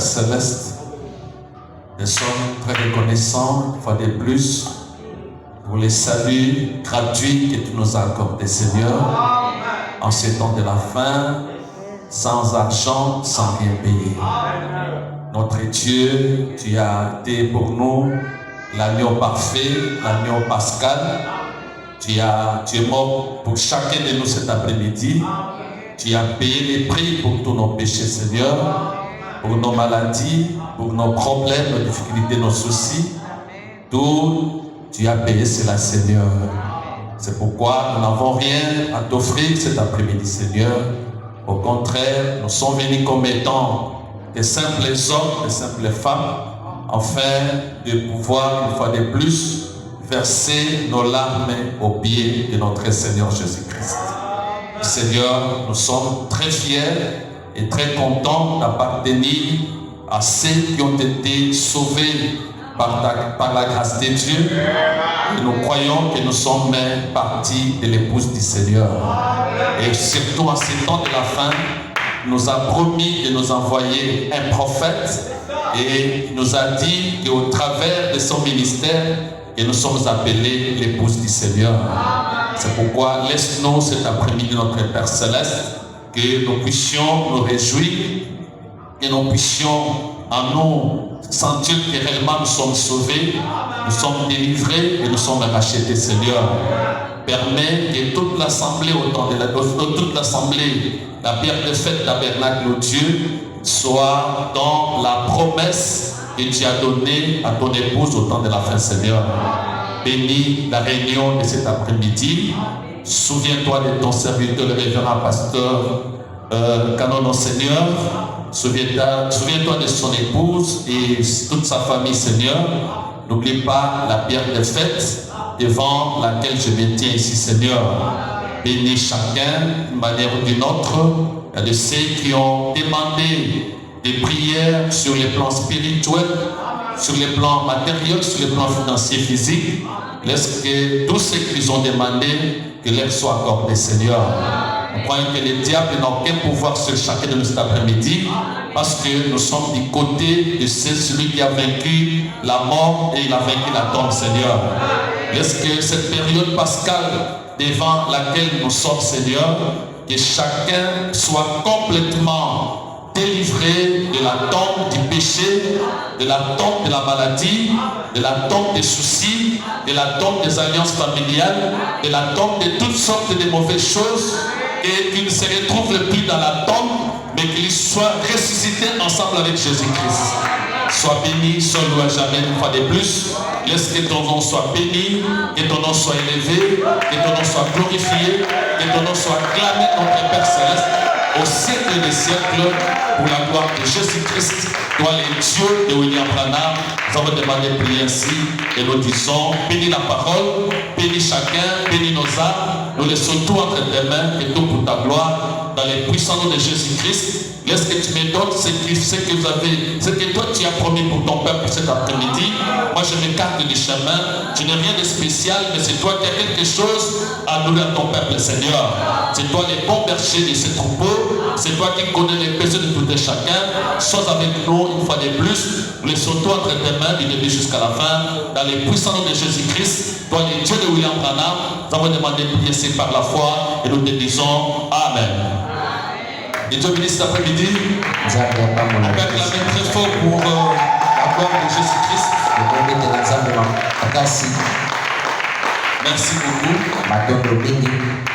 Céleste, nous sommes très reconnaissants, une fois de plus, pour les saluts gratuits que tu nous as accordés, Seigneur, en ces temps de la fin, sans argent, sans rien payer. Notre Dieu, tu as été pour nous l'agneau parfait, l'agneau pascal. Tu es mort pour chacun de nous cet après-midi. Tu as payé les prix pour tous nos péchés, Seigneur, pour nos maladies, pour nos problèmes, nos difficultés, nos soucis. Tout, tu as payé cela, Seigneur. C'est pourquoi nous n'avons rien à t'offrir cet après-midi, Seigneur. Au contraire, nous sommes venus comme étant des simples hommes, des simples femmes, afin de pouvoir, une fois de plus, verser nos larmes aux pieds de notre Seigneur Jésus-Christ. Seigneur, nous sommes très fiers et très contents d'appartenir à ceux qui ont été sauvés par la grâce de Dieu. Et nous croyons que nous sommes partie de l'épouse du Seigneur. Et surtout en ces temps de la fin, il nous a promis de nous envoyer un prophète et il nous a dit qu'au travers de son ministère, que nous sommes appelés l'épouse du Seigneur. C'est pourquoi laisse-nous cet après-midi, notre Père Céleste, que nous puissions nous réjouir, que nous puissions en nous sentir que réellement nous sommes sauvés, nous sommes délivrés et nous sommes rachetés, Seigneur. Permets que toute l'assemblée, toute l'assemblée, la pierre de fête tabernacle au Dieu, soit dans la promesse que tu as donnée à ton épouse au temps de la fin, Seigneur. Bénis la réunion de cet après-midi. Souviens-toi de ton serviteur, le révérend pasteur Canon, Seigneur. Souviens-toi de son épouse et toute sa famille, Seigneur. N'oublie pas la pierre de fête devant laquelle je me tiens ici, Seigneur. Bénis chacun d'une manière ou d'une autre. Il y a de ceux qui ont demandé des prières sur les plans spirituels, sur les plans matériels, sur les plans financiers, physiques. Laisse que tous ceux qu'ils ont demandé, que leur soit accordé, Seigneur. Nous croyons que le diable n'a aucun pouvoir sur chacun de nous cet après-midi, parce que nous sommes du côté de celui qui a vaincu la mort et il a vaincu la tombe, Seigneur. Laisse que cette période pascale devant laquelle nous sommes, Seigneur, que chacun soit complètement délivré de la tombe du péché, de la tombe de la maladie, de la tombe des soucis, de la tombe des alliances familiales, de la tombe de toutes sortes de mauvaises choses, et qu'il ne se retrouve plus dans la tombe, mais qu'il soit ressuscité ensemble avec Jésus-Christ. Sois béni, sois loué à jamais une fois de plus. Laisse que ton nom soit béni, que ton nom soit élevé, que ton nom soit glorifié, que ton nom soit acclamé, notre Père Céleste, au siècle des siècles, pour la gloire de Jésus-Christ. Toi, les dieux de William Branham, nous avons demandé de prier ainsi et nous disons, bénis la parole, bénis chacun, bénis nos âmes, nous laissons tout entre tes mains et tout pour ta gloire, dans les puissants noms de Jésus-Christ. Laisse que tu me donnes ce que toi tu as promis pour ton peuple cet après-midi. Moi je m'écarte du chemin, je n'ai rien de spécial, mais c'est toi qui as quelque chose à donner à ton peuple, Seigneur. C'est toi le bon berger de ce troupeau, c'est toi qui connais les péchés de tout et chacun. Sois avec nous une fois de plus, laissons tout entre tes mains du début jusqu'à la fin, dans les puissants noms de Jésus-Christ. Toi les dieux de William Branham, nous avons demandé de prier par la foi et nous te disons Amen. Et Dieu bénisse cet après-midi. On va acclamer très fort pour la gloire de Jésus-Christ. Merci beaucoup.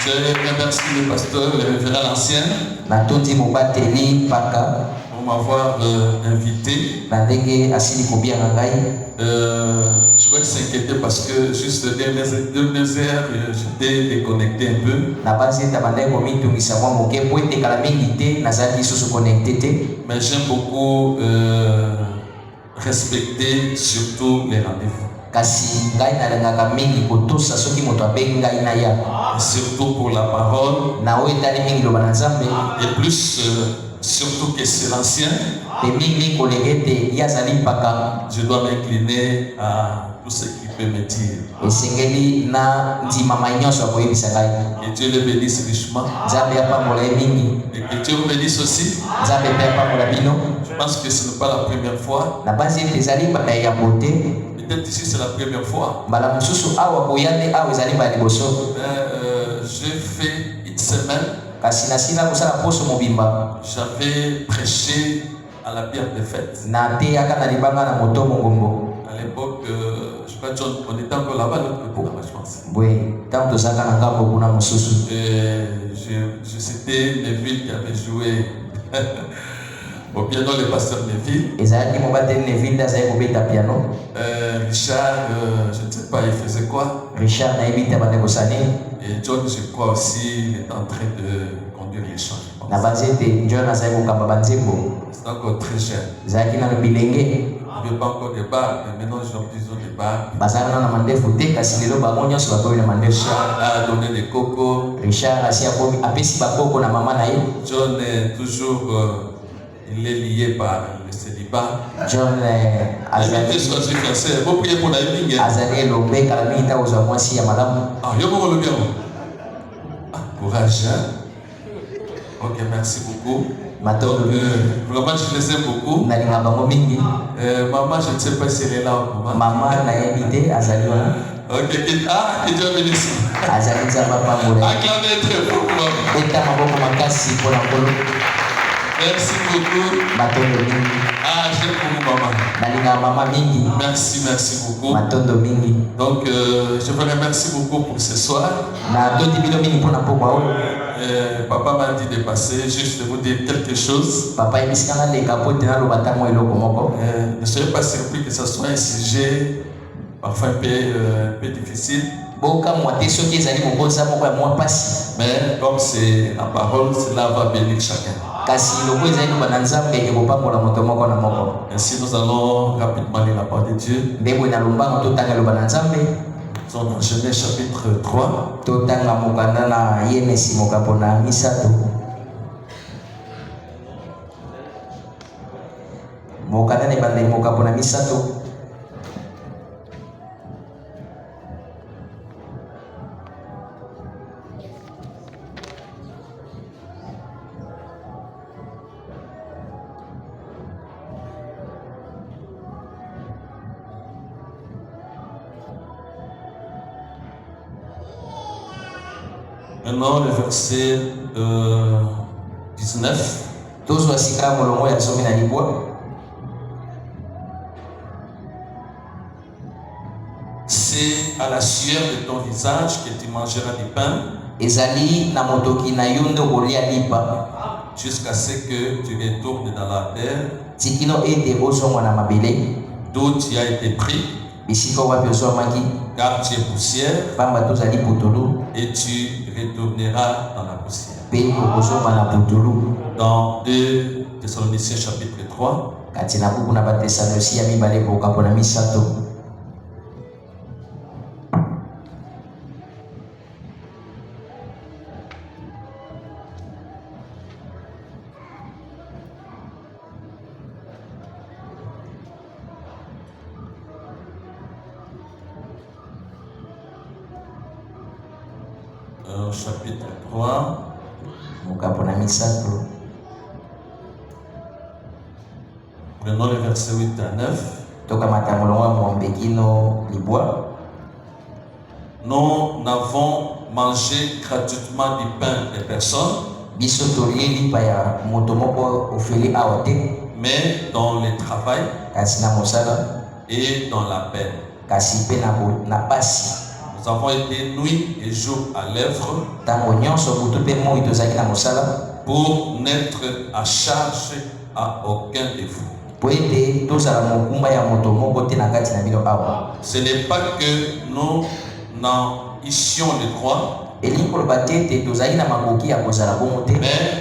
Je remercie le pasteur, le révérend l'ancien, pour m'avoir invité. Je crois qu'il s'inquiétait parce que juste les dernières heures, j'étais déconnecté un peu. Mais j'aime beaucoup respecter surtout les rendez-vous. Surtout pour la parole. Et plus surtout que c'est l'ancien. Je dois m'incliner à tout ce qu'il peut me dire. Que Dieu le bénisse richement. Et que Dieu vous bénisse aussi. Je pense que ce n'est pas la première fois. Peut-être ici c'est la première fois. J'ai fait une semaine. J'avais prêché à la pierre de fête. À l'époque, je crois que John, on était encore là-bas, l'autre côté là-bas, je pense. C'était Neville qui avait joué au piano, le pasteur Neville. Richard, je ne sais pas, il faisait quoi. Richard, et John, je crois aussi, il est en train de conduire les chants. C'est encore très jeune. Il n'y avait pas encore de bague, mais maintenant ils ont des bagues. Richard a donné des cocos. John est toujours, il est lié par le célibat. John est choisi fiancé. Vous priez pour la vie. Ah, courage. Ok, merci beaucoup. Vraiment, je les aime beaucoup. Maman, je ne sais pas si elle est là ou comment. Maman, ok, que Dieu bénisse. Acclamez très fort. Merci beaucoup. J'aime beaucoup maman. Merci beaucoup. Donc, je vous remercie beaucoup pour ce soir. Papa m'a dit de passer, juste de vous dire quelque chose. Ne soyez pas surpris que ce soit un sujet parfois un peu difficile. Mais comme c'est la parole, cela va bénir chacun. Ainsi, nous allons rapidement lire la parole de Dieu. Nous sommes dans Genèse chapitre 3. Maintenant, le verset 19. C'est à la sueur de ton visage que tu mangeras du pain. Jusqu'à ce que tu retournes dans la terre d'où tu as été pris. Car tu es poussière et tu retourneras dans la poussière. Dans 2 Thessaloniciens chapitre 3. Chapitre 3. Prenons le verset 8 à 9. Nous n'avons mangé gratuitement du pain des personnes, mais dans le travail et dans la peine. Nous avons été nuit et jour à l'œuvre pour n'être à charge à aucun de vous. Ce n'est pas que nous n'en issions le droit, mais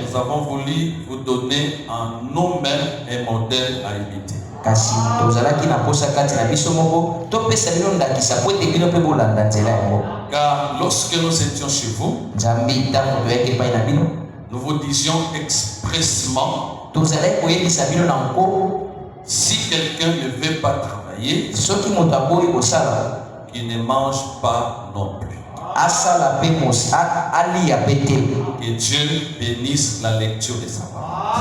nous avons voulu vous donner en nous-mêmes un modèle à imiter. Car lorsque nous étions chez vous, nous vous disions expressément Si quelqu'un ne veut pas travailler, qu'il ne mange pas non plus. Que Dieu bénisse la lecture de sa parole.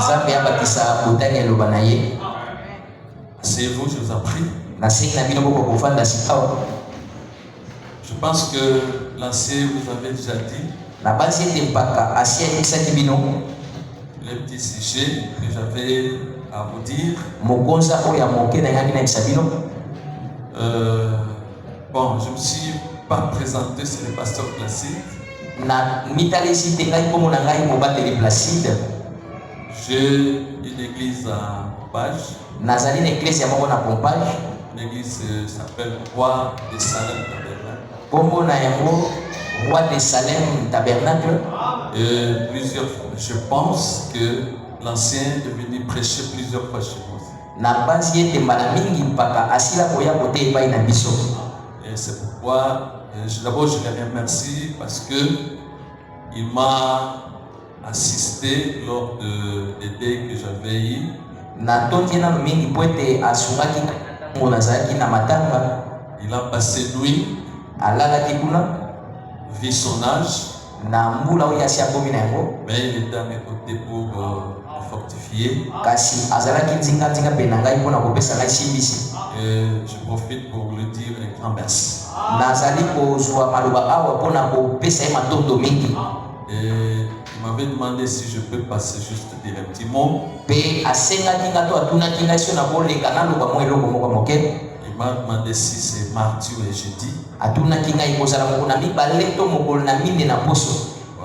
Asseyez-vous, je vous en prie. Je pense que l'ancien vous avait déjà dit les petits sujets que j'avais à vous dire. Bon, je ne me suis pas présenté, c'est le pasteur Placide. J'ai une église à Pompage. L'église s'appelle Roi de Salem Tabernacle. Et plusieurs fois, je pense que l'ancien est venu prêcher plusieurs fois chez moi. Et c'est pourquoi d'abord je les remercie parce que il m'a assisté lors des dés que j'avais eu. Il a passé nuit, vu son âge, mais il était à mes côtés pour fortifier. Et je profite pour lui dire un grand merci. Et il m'avait demandé si je peux passer juste dire un petit mot. Il m'a demandé si c'est mardi ou jeudi.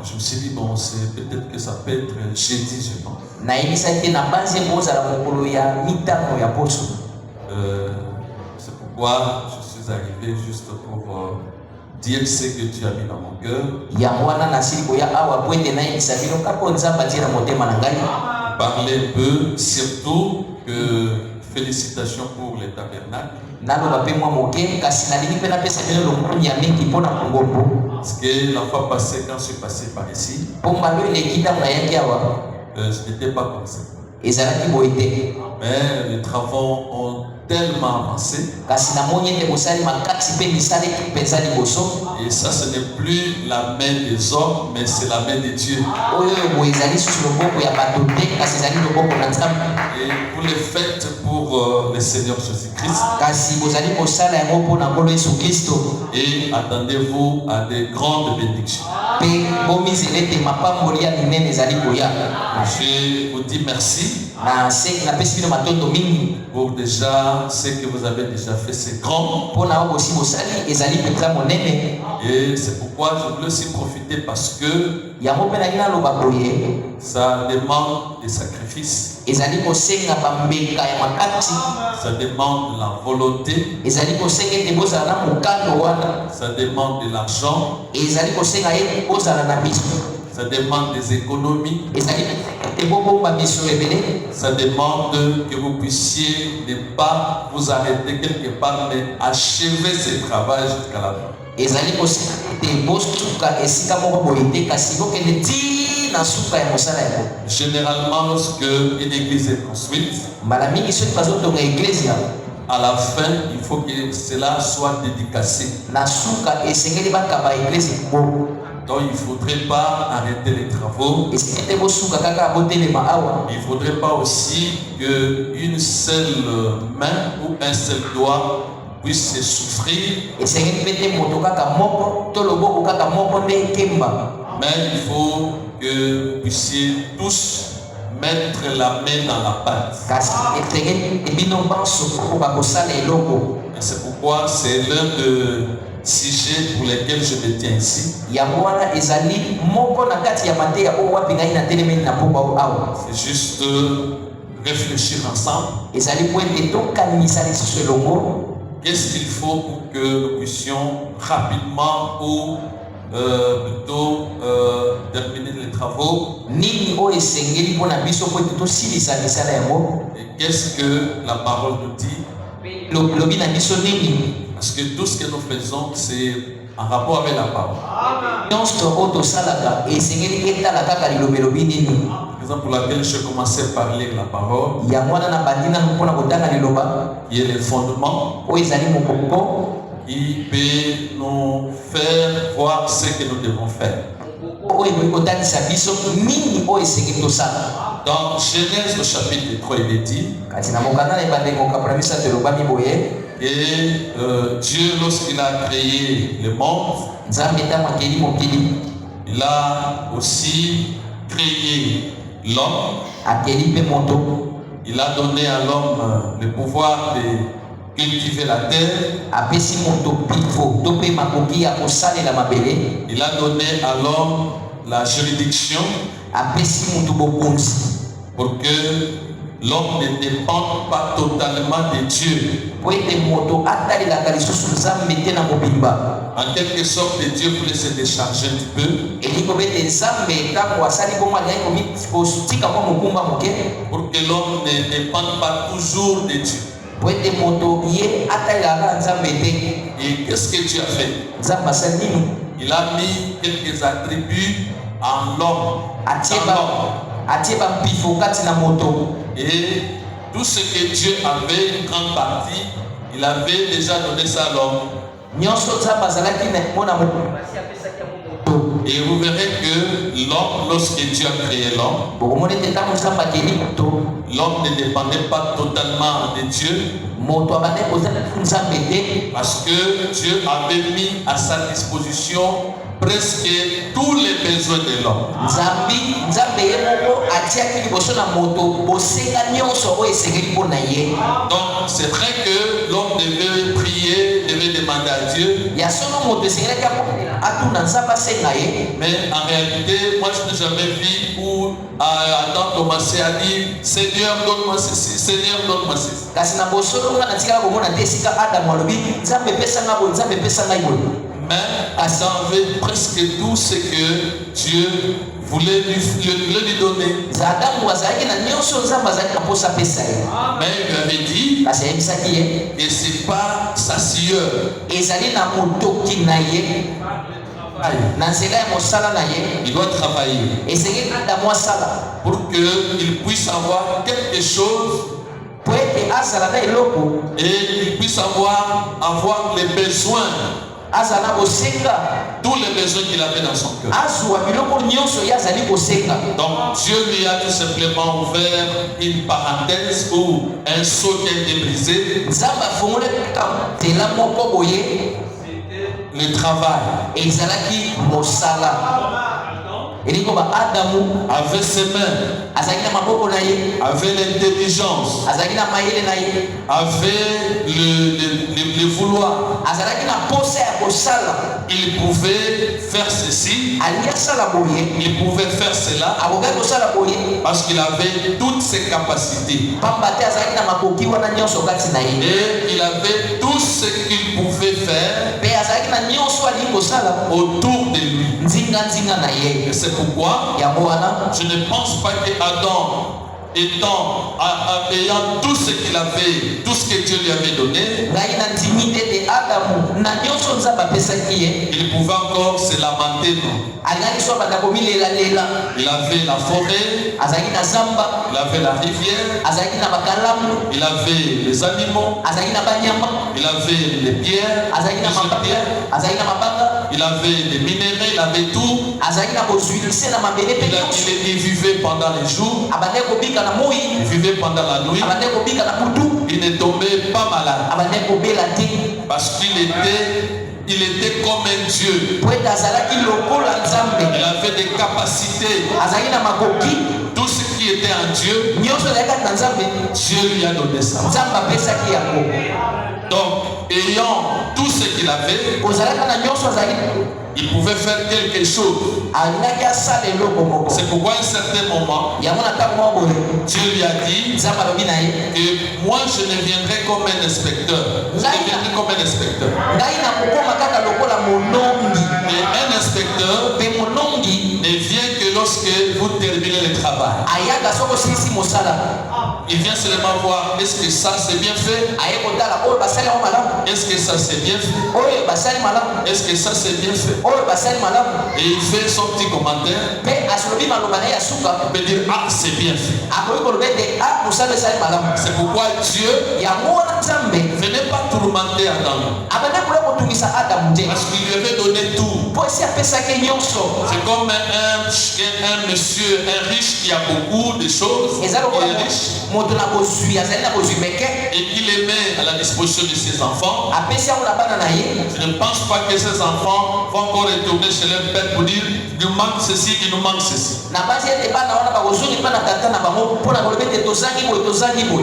Je me suis dit, bon, c'est peut-être que ça peut être jeudi, je pense. C'est pourquoi je suis arrivé juste pour dire ce que tu as mis dans mon cœur. Parler un peu, surtout que félicitations pour les tabernacles. Parce que la fois passée, quand je suis passé par ici, je n'étais pas comme ça. Mais les travaux ont tellement avancé. Et ça, ce n'est plus la main des hommes, mais c'est la main de Dieu. Et vous le faites pour le Seigneur Jésus-Christ. Et attendez-vous à des grandes bénédictions. Je vous dis merci pour déjà ce que vous avez déjà fait, c'est grand. Et c'est pourquoi je voulais aussi profiter parce que ça demande des sacrifices. Ça demande la volonté. Ça demande de l'argent. Ça demande des économies. Ça demande que vous puissiez ne pas vous arrêter quelque part, mais achever ce travail jusqu'à la fin. Généralement, lorsque une église est construite, à la fin, il faut que cela soit dédicacé. Donc il ne faudrait pas arrêter les travaux. Il ne faudrait pas aussi qu'une seule main ou un seul doigt puisse souffrir. Mais il faut que vous puissiez tous mettre la main dans la pâte. Et c'est pourquoi c'est l'un des sujets pour lesquels je me tiens ici. C'est juste réfléchir ensemble. Qu'est-ce qu'il faut pour que nous puissions rapidement ou plutôt terminer les travaux? Et qu'est-ce que la parole nous dit? Parce que tout ce que nous faisons, c'est en rapport avec la parole. Par Raison pour laquelle je commençais par lire la parole, qui est le fondement, qui peut nous faire voir ce que nous devons faire. Dans Genèse au chapitre 3, il est dit que Dieu, lorsqu'il a créé le monde, il a aussi créé l'homme. Il a donné à l'homme le pouvoir de cultiver la terre. Il a donné à l'homme la juridiction pour que l'homme ne dépende pas totalement de Dieu. En quelque sorte, Dieu voulait se décharger un petit peu pour que l'homme ne dépende pas toujours de Dieu. Et qu'est-ce que Dieu a fait? Il a mis quelques attributs en l'homme. Et tout ce que Dieu avait, une grande partie, il avait déjà donné ça à l'homme. Et vous verrez que l'homme, lorsque Dieu a créé l'homme, l'homme ne dépendait pas totalement de Dieu, parce que Dieu avait mis à sa disposition presque tous les besoins de l'homme. Donc c'est vrai que l'homme devait prier, devait demander à Dieu. Mais en réalité, moi je n'ai jamais vu où Adam commençait à dire Seigneur donne-moi ceci, Seigneur donne-moi ceci. Mais Adam avait presque tout ce que Dieu voulait lui donner. Mais il lui avait dit que ce n'est pas sa sueur. Il doit travailler pour qu'il puisse avoir quelque chose et il puisse avoir les besoins, tous les besoins qu'il avait dans son cœur. Donc Dieu lui a tout simplement ouvert une parenthèse ou un seau qui a été brisé. Le travail. Avec ses mains, avec l'intelligence, avec le vouloir, il pouvait faire ceci, il pouvait faire cela, parce qu'il avait toutes ses capacités. Et il avait tout ce qu'il pouvait faire autour de lui. Et c'est pourquoi je ne pense pas qu'Adam, ayant tout ce qu'il avait, tout ce que Dieu lui avait donné, il pouvait encore se lamenter. Il avait la forêt, il avait la rivière, il avait les animaux, il avait les pierres, il avait les minéraux, il avait tout. Il vivait pendant les jours, il vivait pendant la nuit, il ne tombait pas malade, parce qu'il était comme un Dieu. Il avait des capacités. Tout ce qui était en Dieu, Dieu lui a donné ça. Donc, ayant tout ce qu'il avait, il pouvait faire quelque chose. C'est pourquoi à un certain moment, Dieu lui a dit que moi je ne viendrai comme un inspecteur. Je ne viendrai comme un inspecteur. Mais un inspecteur ne vient que lorsque vous terminez le travail. Il vient seulement voir, est-ce que ça c'est bien fait? Est-ce que ça c'est bien fait? Est-ce que ça c'est bien fait? Et il fait son petit commentaire. Il peut dire, ah c'est bien fait. C'est pourquoi Dieu ne venait pas tourmenter Adam. Parce qu'il lui avait donné tout. C'est comme un monsieur, un riche qui a beaucoup de choses, qui est riche, et qui les met à la disposition de ses enfants. Je ne pense pas que ses enfants vont encore retourner chez leur père pour dire, il nous manque ceci, il nous manque ceci.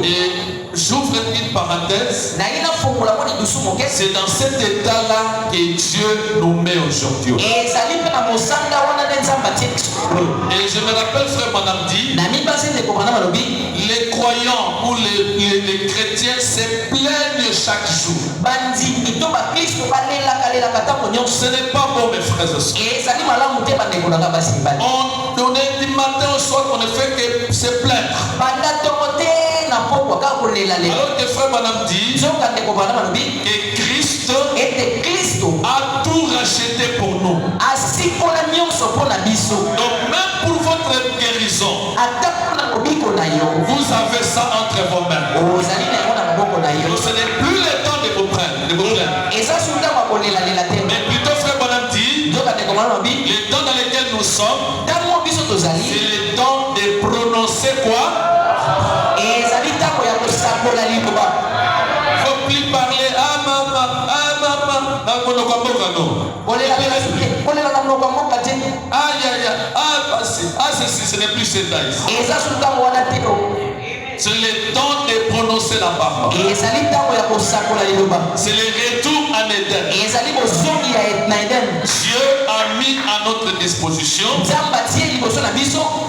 Et j'ouvre une parenthèse. C'est dans cet état-là que Dieu nous met aujourd'hui. Et je me rappelle, frère Madame dit, les croyants ou les chrétiens se plaignent chaque jour. Ce n'est pas bon, mes frères et sœurs. On est du matin au soir, on ne fait que se plaindre. Alors que frère Madame dit que Christ a tout racheté pour nous. Donc même pour votre guérison, vous avez ça entre vos mains. Donc ce n'est plus le temps de vous plaindre. Mais plutôt frère Madame dit, le temps dans lequel nous sommes, c'est le temps de prononcer quoi? Il ne faut plus parler, ah maman, aïe aïe, ah passé, ah ceci, ce n'est plus cet âge. C'est le temps de prononcer la parole. C'est le retour en Éden. Dieu a mis à notre disposition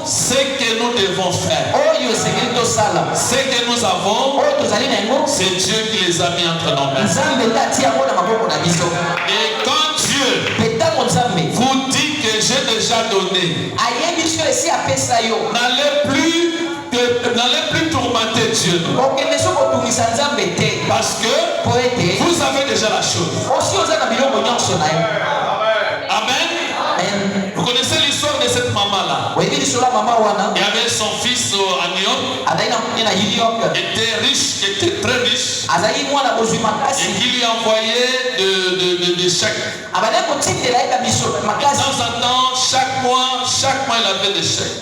ce que nous devons faire. Ce que nous avons, c'est Dieu qui les a mis entre nos mains. Et quand Dieu vous dit que j'ai déjà donné, n'allez plus tourmenter Dieu. Parce que vous avez déjà la chose. Amen. Vous connaissez l'histoire de cette maman-là. Il y avait son fils à New York, était riche, qui était très riche, et qui lui envoyait des chèques. De temps en temps, chaque mois, il avait des chèques.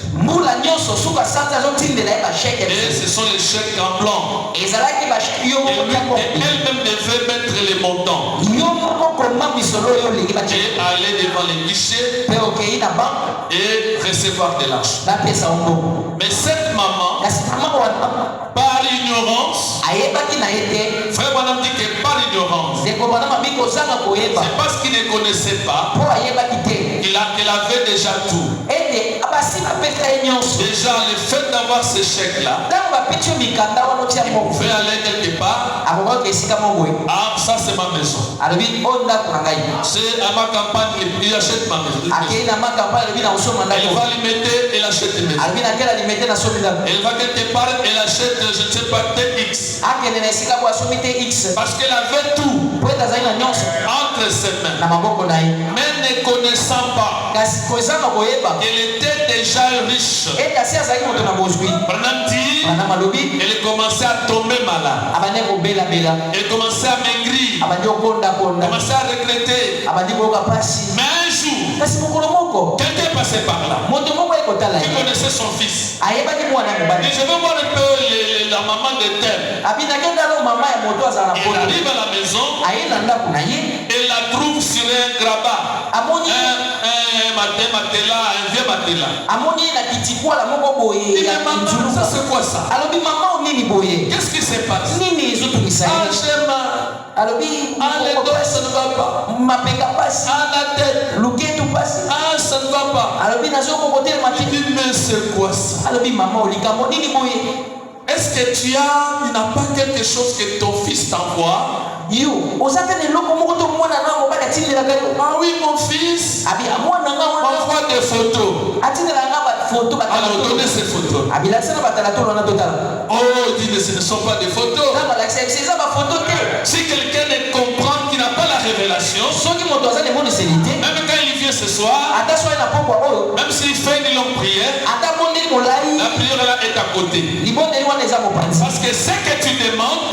Et ce sont les chèques en blanc. Et elle-même devait mettre les montants. Et aller devant les guichets et recevoir de l'argent. Mais cette maman, par ignorance, frère Madame dit que par ignorance, c'est parce qu'il ne connaissait pas qu'elle avait déjà tout. Déjà, le fait d'avoir ce chèque-là, il pouvait aller quelque part. Ah, ça c'est ma maison. C'est à ma campagne, il achète ma maison. Elle va alimenter, elle achète une maison. Elle va quelque part, elle achète, je ne sais pas, TX. Parce qu'elle avait tout entre ses mains. Mais ne connaissant pas qu'elle était déjà riche. Elle commençait à tomber malade. Elle commençait à maigrir. Elle commençait à regretter. Mais un jour, quelqu'un est passé par là. Qui connaissait son fils. Et je vais voir un peu la maman de tel. Elle arrive à la maison. Elle la trouve sur un grabat. Un vieux matelas. Il me demande, ça c'est quoi ça? Qu'est-ce qui se passe? Ah, j'ai mal. Ah, les dos, ça ne va pas. Ah, la tête. Ah, ça ne va pas. Il dit, mais c'est quoi ça? Est-ce que tu n'as pas quelque chose que ton fils t'envoie? Ah oui, mon fils m'envoie des photos. Ah, Alors donnez ces photos. Oh, il dit que ce ne sont pas des photos. Si quelqu'un ne comprend qu'il n'a pas la révélation, même quand il vient ce soir, même s'il fait une longue prière, la prière là est à côté. Parce que ce que tu demandes,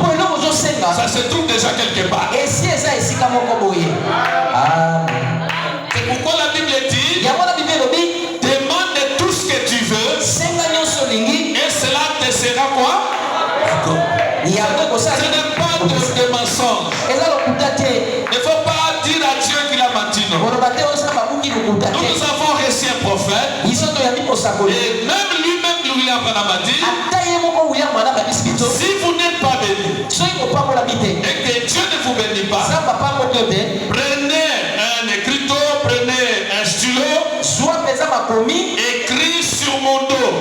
ça se trouve déjà quelque part. C'est pourquoi la Bible dit, demande tout ce que tu veux, et cela te sera quoi? Ce n'est pas de mensonge. Il ne faut pas dire à Dieu qu'il a menti. Nous avons reçu un prophète, et même lui-même, William Branham a dit, si vous n'êtes pas béni, et que Dieu ne vous bénit pas, prenez un écriteau, prenez un stylo, écris sur mon dos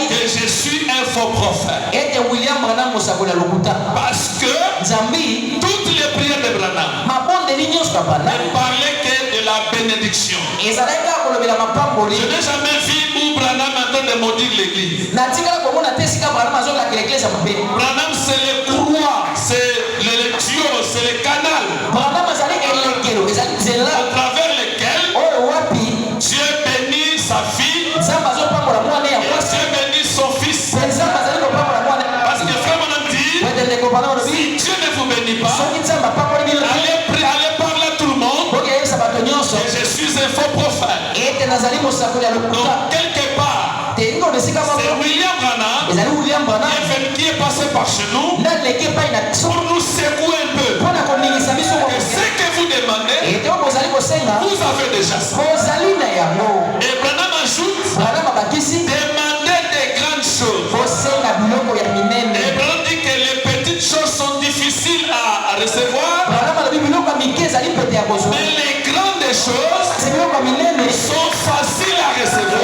que je suis un faux prophète. Parce que toutes les prières de Branham ne parlaient que de la bénédiction. Je n'ai jamais vu où Branham est en train de maudire l'église. Branham, c'est le courroie, c'est le tuyau, c'est le canal à travers lequel Dieu bénit sa fille et Dieu bénit son fils. Parce que frère Branham dit, si Dieu ne vous bénit pas, allez parler à tout le monde que je suis un faux prophète. Donc quelque part, c'est William Branham qui est passé par chez nous pour nous secouer un peu. Que ce que vous demandez, vous avez déjà ça. Et Branham ajoute, demandez des grandes choses. Et Branham dit que les petites choses sont difficiles à recevoir, mais les grandes choses sont faciles à recevoir.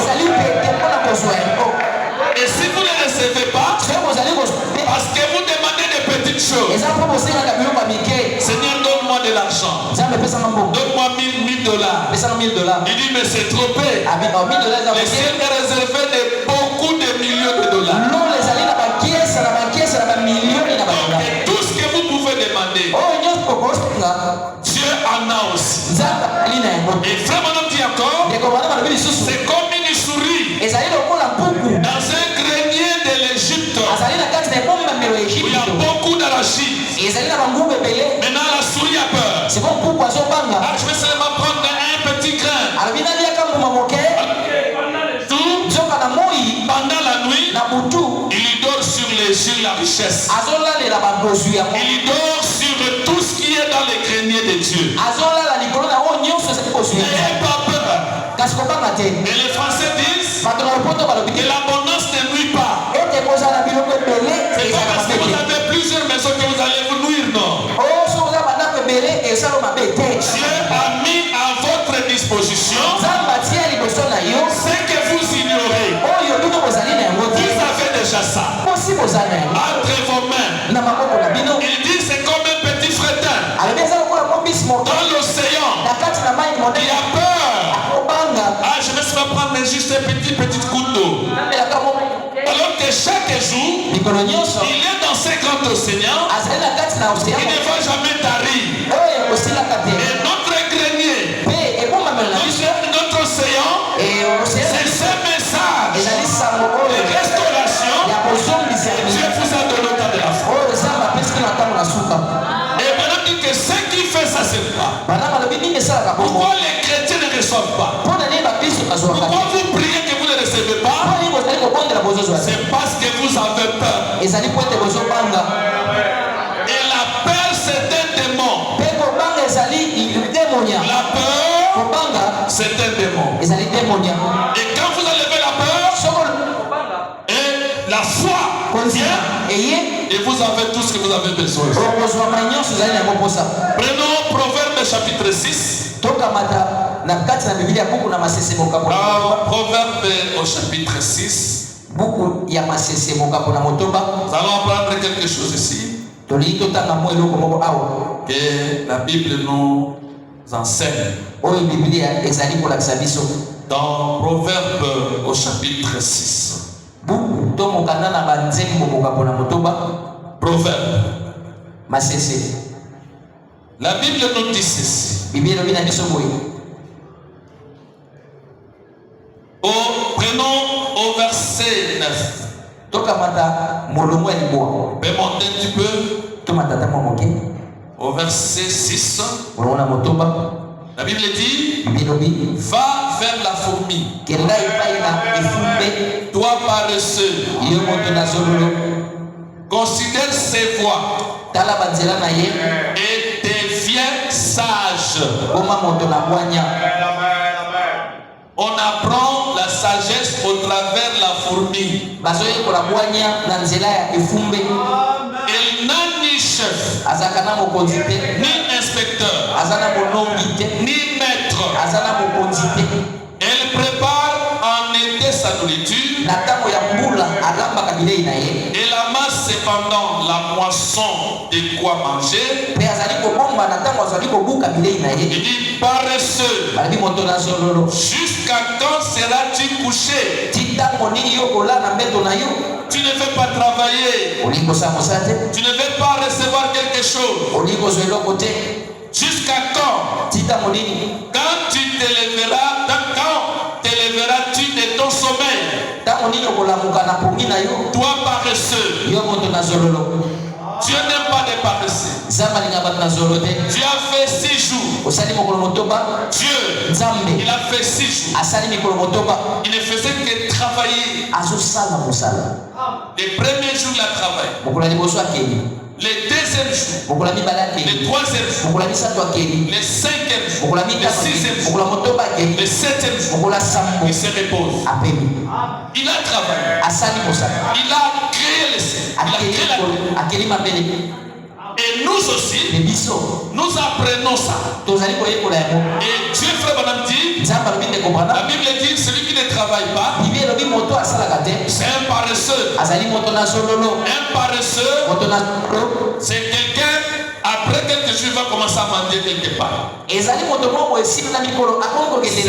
Et si vous ne les recevez pas, parce que vous demandez des petites choses, Seigneur, donne-moi de l'argent. Donne-moi $1000. Il dit, mais c'est trop peu. Le ciel est réservé de beaucoup de millions de dollars. Donc, tout ce que vous pouvez demander, Dieu en a aussi. Et frère Branham dit encore, c'est comme une souris dans un grenier de l'Égypte où il y a beaucoup d'arachides. Maintenant la souris a peur. Je vais seulement prendre un petit grain. Pendant la nuit, il dort sur la richesse. Il dort sur tout ce qui est dans les greniers de Dieu. N'ayez pas peur. Et les Français disent que l'abondance ne nuit pas. C'est pas parce que vous avez plusieurs maisons que vous allez vous nuire, non. Dieu a mis à votre disposition ce que vous ignorez. Vous avez déjà ça entre vos mains. Il dit c'est comme un petit fretin dans l'océan qui a peur. Je vais seulement prendre juste un petit goutte d'eau. Alors que chaque jour, il est dans ce grand océan, il ne va jamais tarir. Et notre grenier, notre océan, c'est ce message de restauration que Dieu vous a donné dans de la foi. Et maintenant, dit que ce qui fait ça, c'est quoi? Pourquoi les chrétiens ne reçoivent pas? Pourquoi vous priez que vous ne recevez pas? C'est parce que vous avez peur. Et la peur, c'est un démon. La peur, c'est un démon. Et quand vous enlevez la peur, et la foi vient, et vous avez tout ce que vous avez besoin. Prenons Proverbe chapitre 6. Proverbe au chapitre 6. Nous allons apprendre quelque chose ici que la Bible nous enseigne. Dans Proverbe au chapitre 6. Proverbe. La Bible nous dit ceci. Prenons au verset 9. On peut monter un petit peu. Au verset 6. La Bible dit, va vers la fourmi. Toi paresseux, considère ses voies et deviens sage. On apprend la sagesse au travers la fourmi. Elle n'a ni chef, ni inspecteur, ni maître. Elle prépare en été sa nourriture. Elle amasse cependant la moisson de quoi manger. Il dit paresseux, jusqu'à quand seras-tu couché? Tu ne veux pas travailler. Tu ne veux pas recevoir quelque chose. Jusqu'à quand? Quand tu te lèveras, quand te lèveras-tu de ton sommeil? Toi paresseux. Dieu n'aime pas les paresseux. Dieu a fait 6 jours. Dieu, il a fait 6 jours. Il ne faisait que travailler. Les premiers jours, il a travaillé. Le deuxième jour, le troisième jour, le cinquième jour, le sixième jour, le septième jour, il se repose. Il a travaillé. Il a créé le ciel. Il a créé la terre. Et nous aussi, nous apprenons ça. Et Dieu, frère Madame, dit, la Bible dit, celui qui ne travaille pas, c'est un paresseux. Un paresseux, c'est quelqu'un, après quelques jours, il va commencer à mendier quelque part. Ce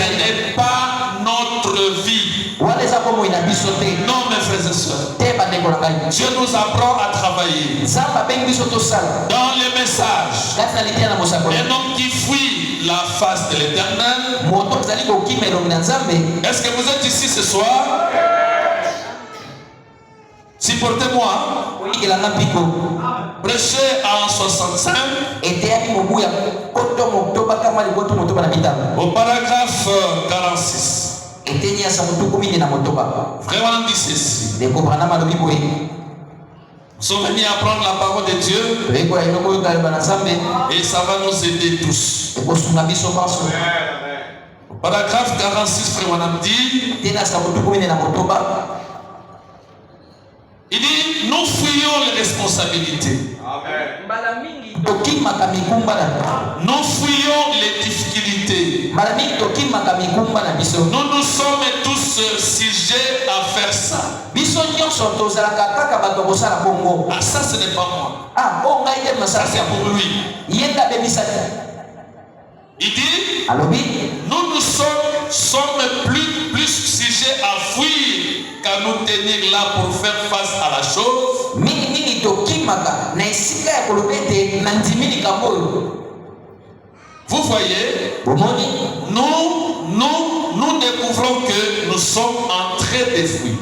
n'est pas notre vie. Non, mes frères et sœurs. Dieu nous apprend à travailler. Dans les messages, un homme qui fuit la face de l'Éternel. Est-ce que vous êtes ici ce soir? Supportez-moi. Prêchez en 65. Au paragraphe 46. Vraiment dit ceci. Nous sommes venus apprendre la parole de Dieu. Et ça va nous aider tous. Au paragraphe 46, frère Wanam dit, il dit, nous fuyons les responsabilités. Amen. Nous fuyons les difficultés. Nous nous sommes tous sujets à faire ça. Ah, ça ce n'est pas moi. Ça c'est pour lui. Il dit, nous sommes plus sujets à fuir qu'à nous tenir là pour faire face à la chose. Vous voyez, nous découvrons que nous sommes en train de fuir.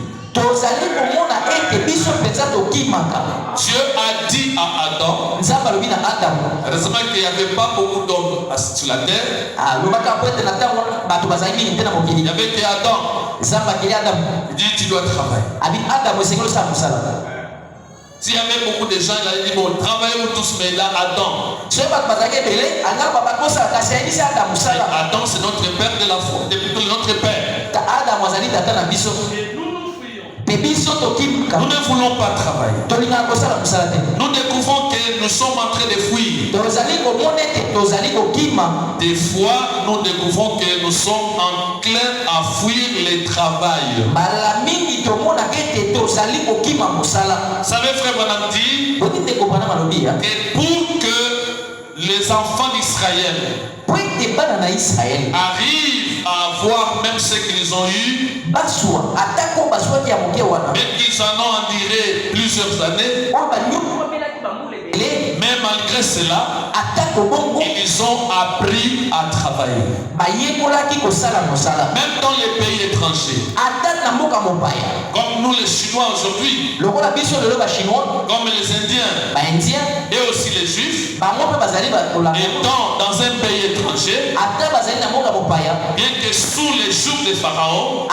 Dieu a dit à Adam, heureusement qu'il n'y avait pas beaucoup d'hommes sur la terre. Il n'y avait que Adam. Il dit, tu dois travailler. S'il y avait beaucoup de gens, il a dit, bon, travaillez-vous tous, mais là, Adam. Adam, c'est notre père de la foi, c'est plutôt notre père. Nous ne voulons pas travailler. Nous découvrons que nous sommes en train de fuir. Des fois, nous découvrons que nous sommes enclins à fuir le travail. Vous savez, frère Branham dit que pour que les enfants d'Israël arrivent à avoir même tout ce qu'ils ont eu, baswa atako baswa ki ya moke wana et qu'ils en ont enduré plusieurs années, mais malgré cela, ils ont appris à travailler. Même dans les pays étrangers, comme nous les Chinois aujourd'hui, comme les Indiens et aussi les Juifs, étant dans un pays étranger, bien que sous les jours de Pharaon,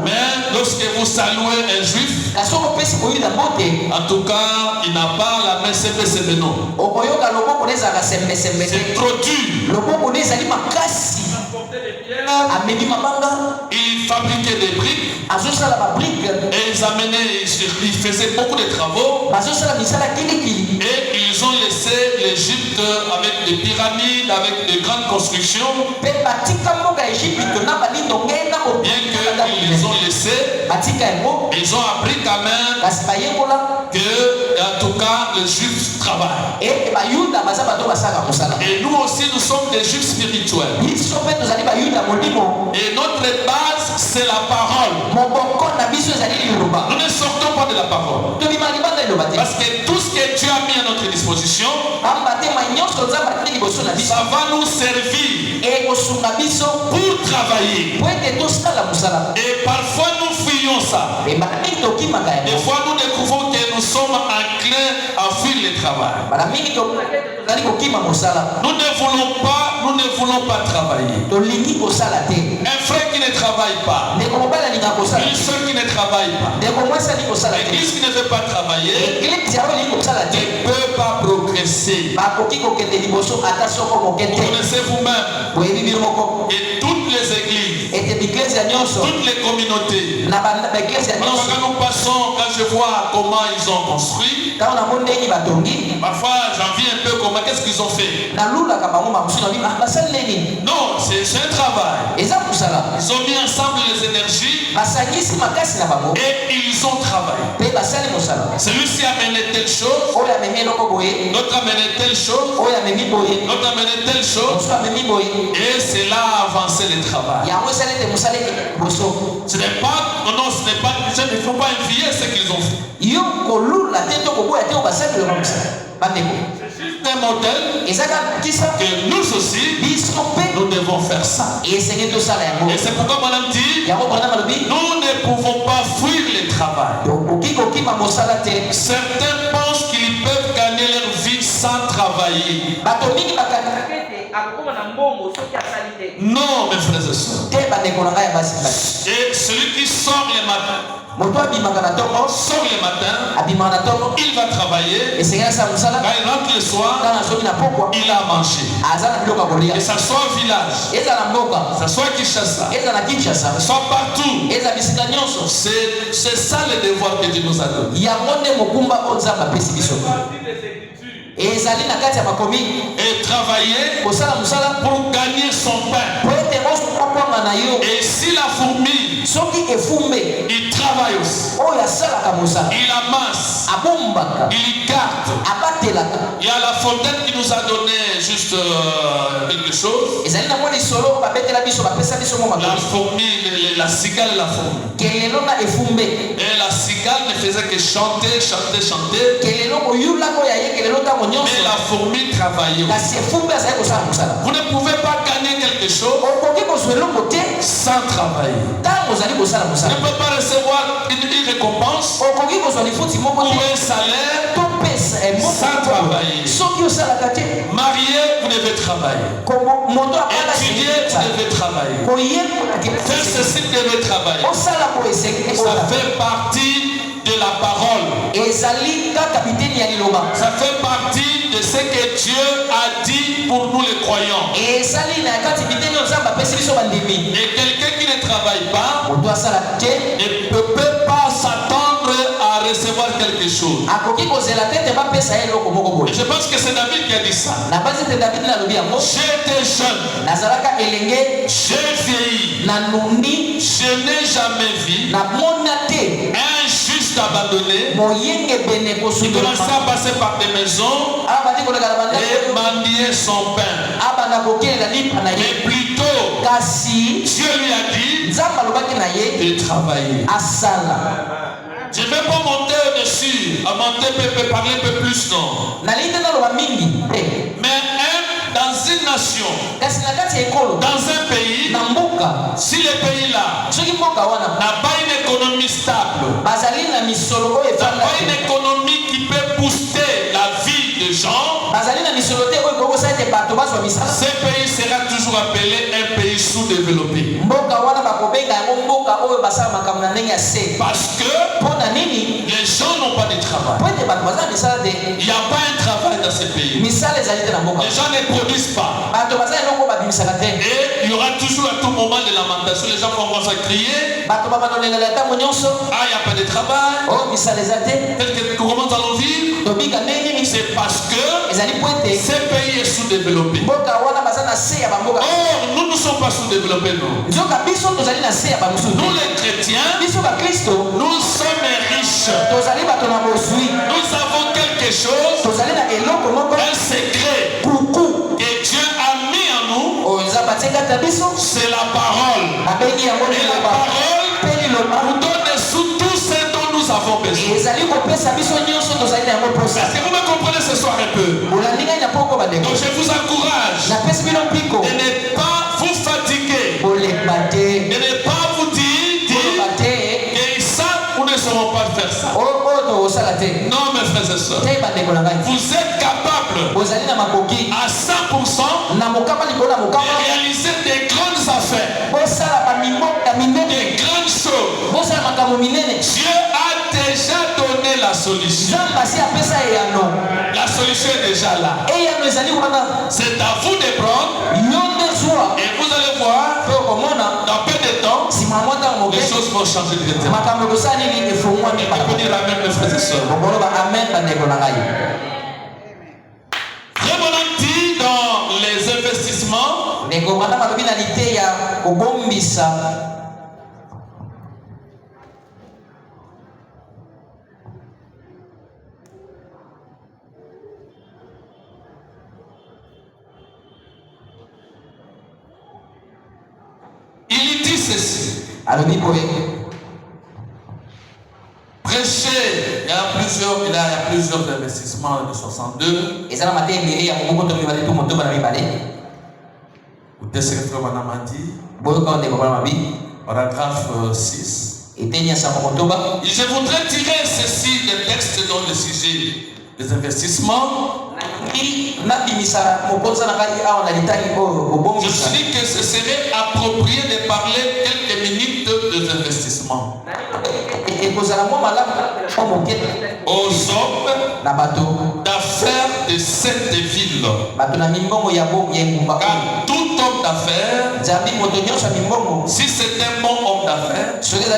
mais lorsque vous saluez un Juif, en tout cas, il n'a pas la main CPCB non. C'est trop dur. Ils fabriquaient des briques et ils amenaient, ils faisaient beaucoup de travaux et ils ont laissé l'Égypte avec des pyramides, avec de grandes constructions. Bien qu'ils ont laissé, ils ont appris quand même que, en tout cas, les Juifs travaillent. Et nous aussi, nous sommes des Juifs spirituels. Et notre base, c'est la parole. Nous ne sortons pas de la parole. Parce que tout ce que Dieu a mis à notre disposition, ça va nous servir pour travailler. Et parfois nous fuyons ça. Des fois nous découvrons que nous sommes enclins à fuir le travail. Nous ne voulons pas travailler. Un frère qui ne travaille pas, une soeur qui ne travaille pas, l'église qui ne veut pas travailler ne peut pas progresser. Vous connaissez vous-même et toutes les églises, toutes les communautés, quand nous passons, quand je vois comment ils ont construit, parfois j'en viens un peu comment, qu'est-ce qu'ils ont fait? Non, c'est un travail. Ils ont mis ensemble les énergies et ils ont travaillé. Celui-ci a mené telle chose, l'autre a mené telle chose, l'autre a mené telle chose, et c'est là avancer le travail. Ce n'est pas, non, ce n'est pas, il ne faut pas envier ce qu'ils ont fait. C'est un modèle que nous aussi, nous devons faire ça. Et c'est pourquoi madame dit, nous ne pouvons pas fuir le travail. Certains pensent qu'ils peuvent gagner leur vie sans travailler. Non, mes frères et sœurs. Et celui qui sort le matin, il va travailler. Quand il rentre le soir, il a mangé. Et ça soit au village, ça soit à Kinshasa, ça soit partout. C'est ça le devoir que Dieu nous a donné. Et travailler pour gagner son pain. Et si la fourmi, il travaille aussi, il amasse, il garde. Il y a la fontaine qui nous a donné juste quelque chose. La fourmi, la cigale et la fourmi. Et la cigale ne faisait que chanter, chanter, chanter. Mais la fourmi travaillait. Vous ne pouvez pas gagner quelque chose sans travailler. Vous ne pouvez pas recevoir une récompense ou un salaire sans travailler. Marié, vous devez travailler. Étudier, vous devez travailler. Faire ceci, vous devez travailler. Ça fait partie de la parole. Ça fait partie de ce que Dieu a dit pour nous les croyants. Et quelqu'un qui ne travaille pas ne peut pas s'attendre à recevoir quelque chose. Et je pense que c'est David qui a dit ça. J'étais jeune, j'ai vieilli, je n'ai jamais vu un juste abandonné. Il commençait à passer par des maisons et mendier son pain. Mais plutôt, Dieu travailler. asala. Je ne vais pas monter au-dessus, à monter, parler un peu plus, non. Mais dans une nation, dans un pays, si le pays-là n'a pas une économie stable, n'a pas une économie qui peut booster la vie des gens, ce pays sera toujours appelé un pays sous-développé. Parce que les gens n'ont pas de travail. Il n'y a pas un travail dans ce pays. Les gens ne produisent pas. Et il y aura toujours à tout moment de lamentation. Les gens vont commencer à crier. Ah, il n'y a pas de travail. Comment nous allons vivre? C'est parce que ce pays est sous-développé. Or, nous ne sommes pas sous-développés, nous. Nous les chrétiens, nous sommes riches. Nous avons quelque chose, un secret que Dieu a mis en nous. C'est la parole. Et la parole nous donne tout ce dont nous avons besoin. Est-ce que vous me comprenez ce soir un peu? Donc je vous encourage de ne pas vous fatiguer, de ne pas vous dire que ça, nous ne saurons pas faire ça. Non, mes frères et sœurs, vous êtes capables à 100% de réaliser des grandes affaires, des grandes choses. Dieu a déjà donné la solution. La solution est déjà là. C'est à vous de prendre. Et vous allez voir, dans peu de temps, les choses vont changer directement. On peut dire amen, mes frères et sœurs. Vraiment dit dans les investissements, il dit ceci. Prêcher, il y a plusieurs investissements de 62. Écoutez ce que Frère Branham a dit. Paragraphe 6. Je voudrais tirer ceci des textes dans le sujet des investissements. Je dis que ce serait approprié de parler quelques minutes des investissements. Aux hommes d'affaires de cette ville. Car tout homme d'affaires, si c'est un bon homme d'affaires, se reste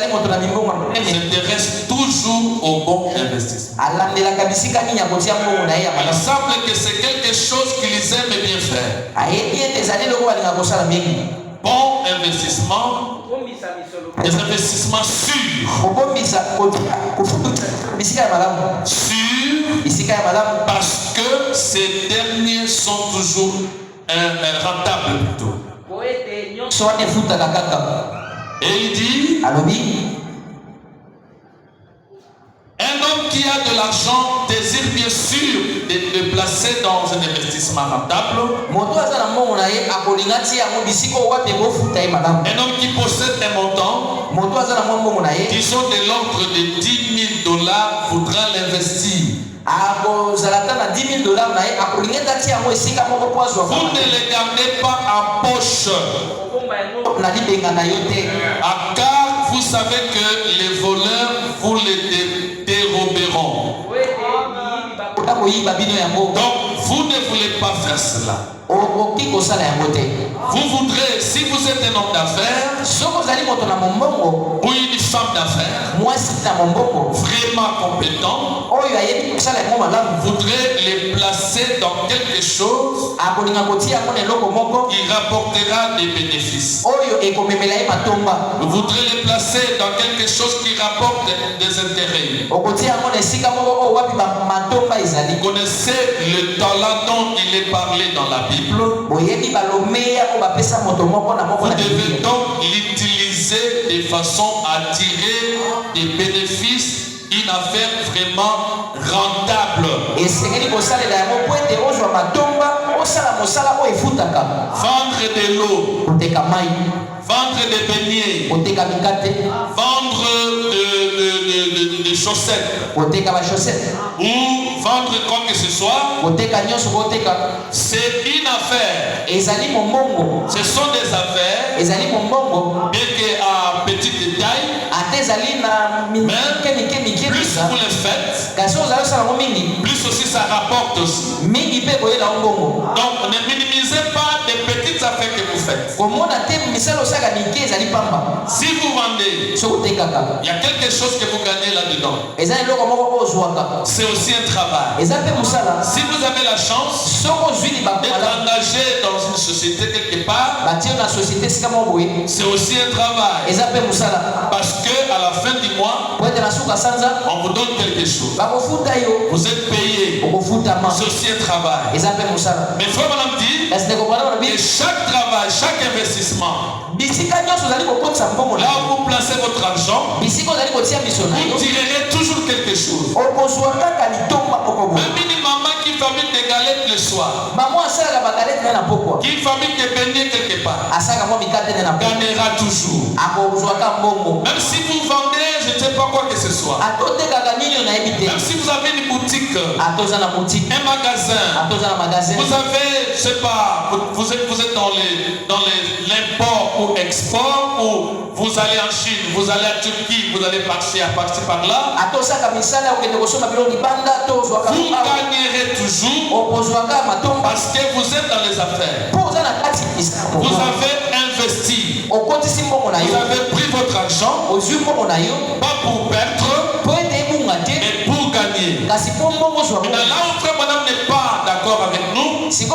toujours au bon investissement. Il semble que c'est quelque chose qu'ils aiment bien faire. Bon investissement, des investissements sûrs. Sûrs, parce que ces derniers sont toujours rentables plutôt. Et il dit, un homme qui a de l'argent désire bien sûr de le placer dans un investissement rentable. Un homme qui possède un montant, disons de l'ordre de $10,000, voudra l'investir. Vous ne les gardez pas en poche. Car vous savez que les voleurs vous les déroberont. Donc vous ne voulez pas faire cela. Vous voudrez, si vous êtes un homme d'affaires ou une femme d'affaires vraiment compétent, vous voudrez les placer dans quelque chose qui rapportera des bénéfices. Vous voudrez les placer dans quelque chose qui rapporte des intérêts. Vous connaissez le talent dont il est parlé dans la Bible. Vous devez donc l'utiliser utiliser de façon à tirer des bénéfices, une affaire vraiment rentable. Vendre de l'eau, vendre des beignets, vendre des chaussettes, ou vendre quoi que ce soit, c'est une affaire. Ce sont des affaires, bien qu'à petite taille, mais plus vous les faites, plus aussi ça rapporte aussi. Donc ne minimisez pas les petites affaires que vous faites. Si vous vendez, il y a quelque chose que vous gagnez là-dedans. C'est aussi un travail. Si vous avez la chance d'être engagé dans une société quelque part, c'est aussi un travail. Parce que à la fin du mois, on vous donne quelque chose. Vous êtes payé. C'est aussi un travail. Mais frère madame dit, et chaque travail, chaque investissement, là où vous placez votre argent, vous tirerez toujours quelque chose. Même une maman qui fabrique des galettes le soir, qui fabrique des beignets quelque part, gagnera toujours. Même si vous vendez, je ne sais pas quoi que ce soit. Même si vous avez une boutique, un magasin, vous avez, je sais pas, vous êtes dans l'import ou export, ou vous allez en Chine, vous allez à Turquie, vous allez partir par-là. Vous gagnerez toujours parce que vous êtes dans les affaires. Vous avez investi. Vous avez pris votre argent, pas pour perdre, mais pour gagner. Maintenant, là où frère madame n'est pas d'accord avec nous, c'est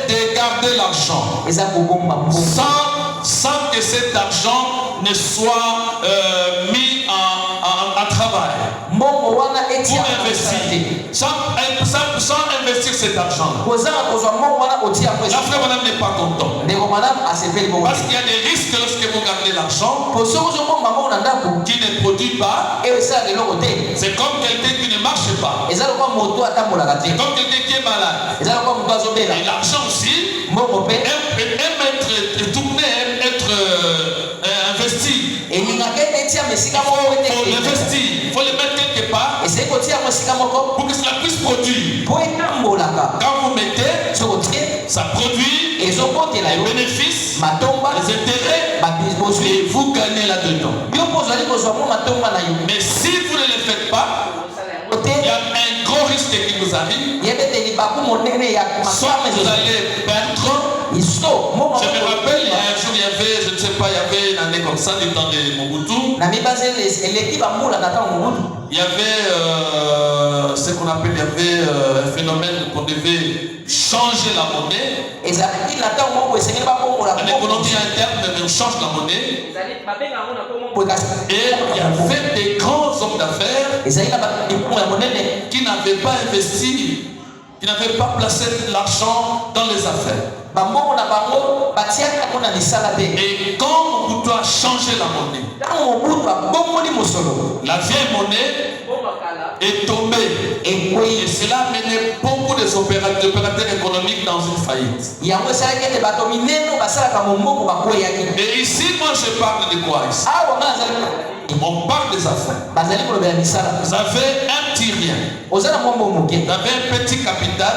de garder l'argent sans que cet argent ne soit mis en travail pour investir, sans investir cet argent. La frère madame n'est pas content parce qu'il y a des risques lorsque vous gardez l'argent qui ne produit pas. C'est comme quelqu'un qui ne marche pas, c'est comme quelqu'un qui est malade. Et l'argent aussi aime être tourné, être investi. Il faut l'investir, il faut le mettre quelque part pour que cela puisse produire. Quand vous mettez, ça produit les bénéfices, les intérêts, et vous gagnez là-dedans. Mais si vous ne le faites pas, il y a un gros risque qui vous arrive. Soit vous allez perdre. Je me rappelle, il y a un jour, il y avait, je ne sais pas, il y avait une année comme ça, du temps de Mobutu. Il y avait ce qu'on appelle, il y avait un phénomène qu'on devait changer la monnaie. En économie interne, on change la monnaie. Et il y avait des grands hommes d'affaires qui n'avaient pas investi, qui n'avaient pas placé l'argent dans les affaires. Et quand Mobutu a changé la monnaie, la vieille monnaie est tombée. Et cela a mené beaucoup d'opérateurs économiques dans une faillite. Et ici, moi je parle de quoi ici? On parle des affaires. Vous avez un petit rien. Vous avez un petit capital.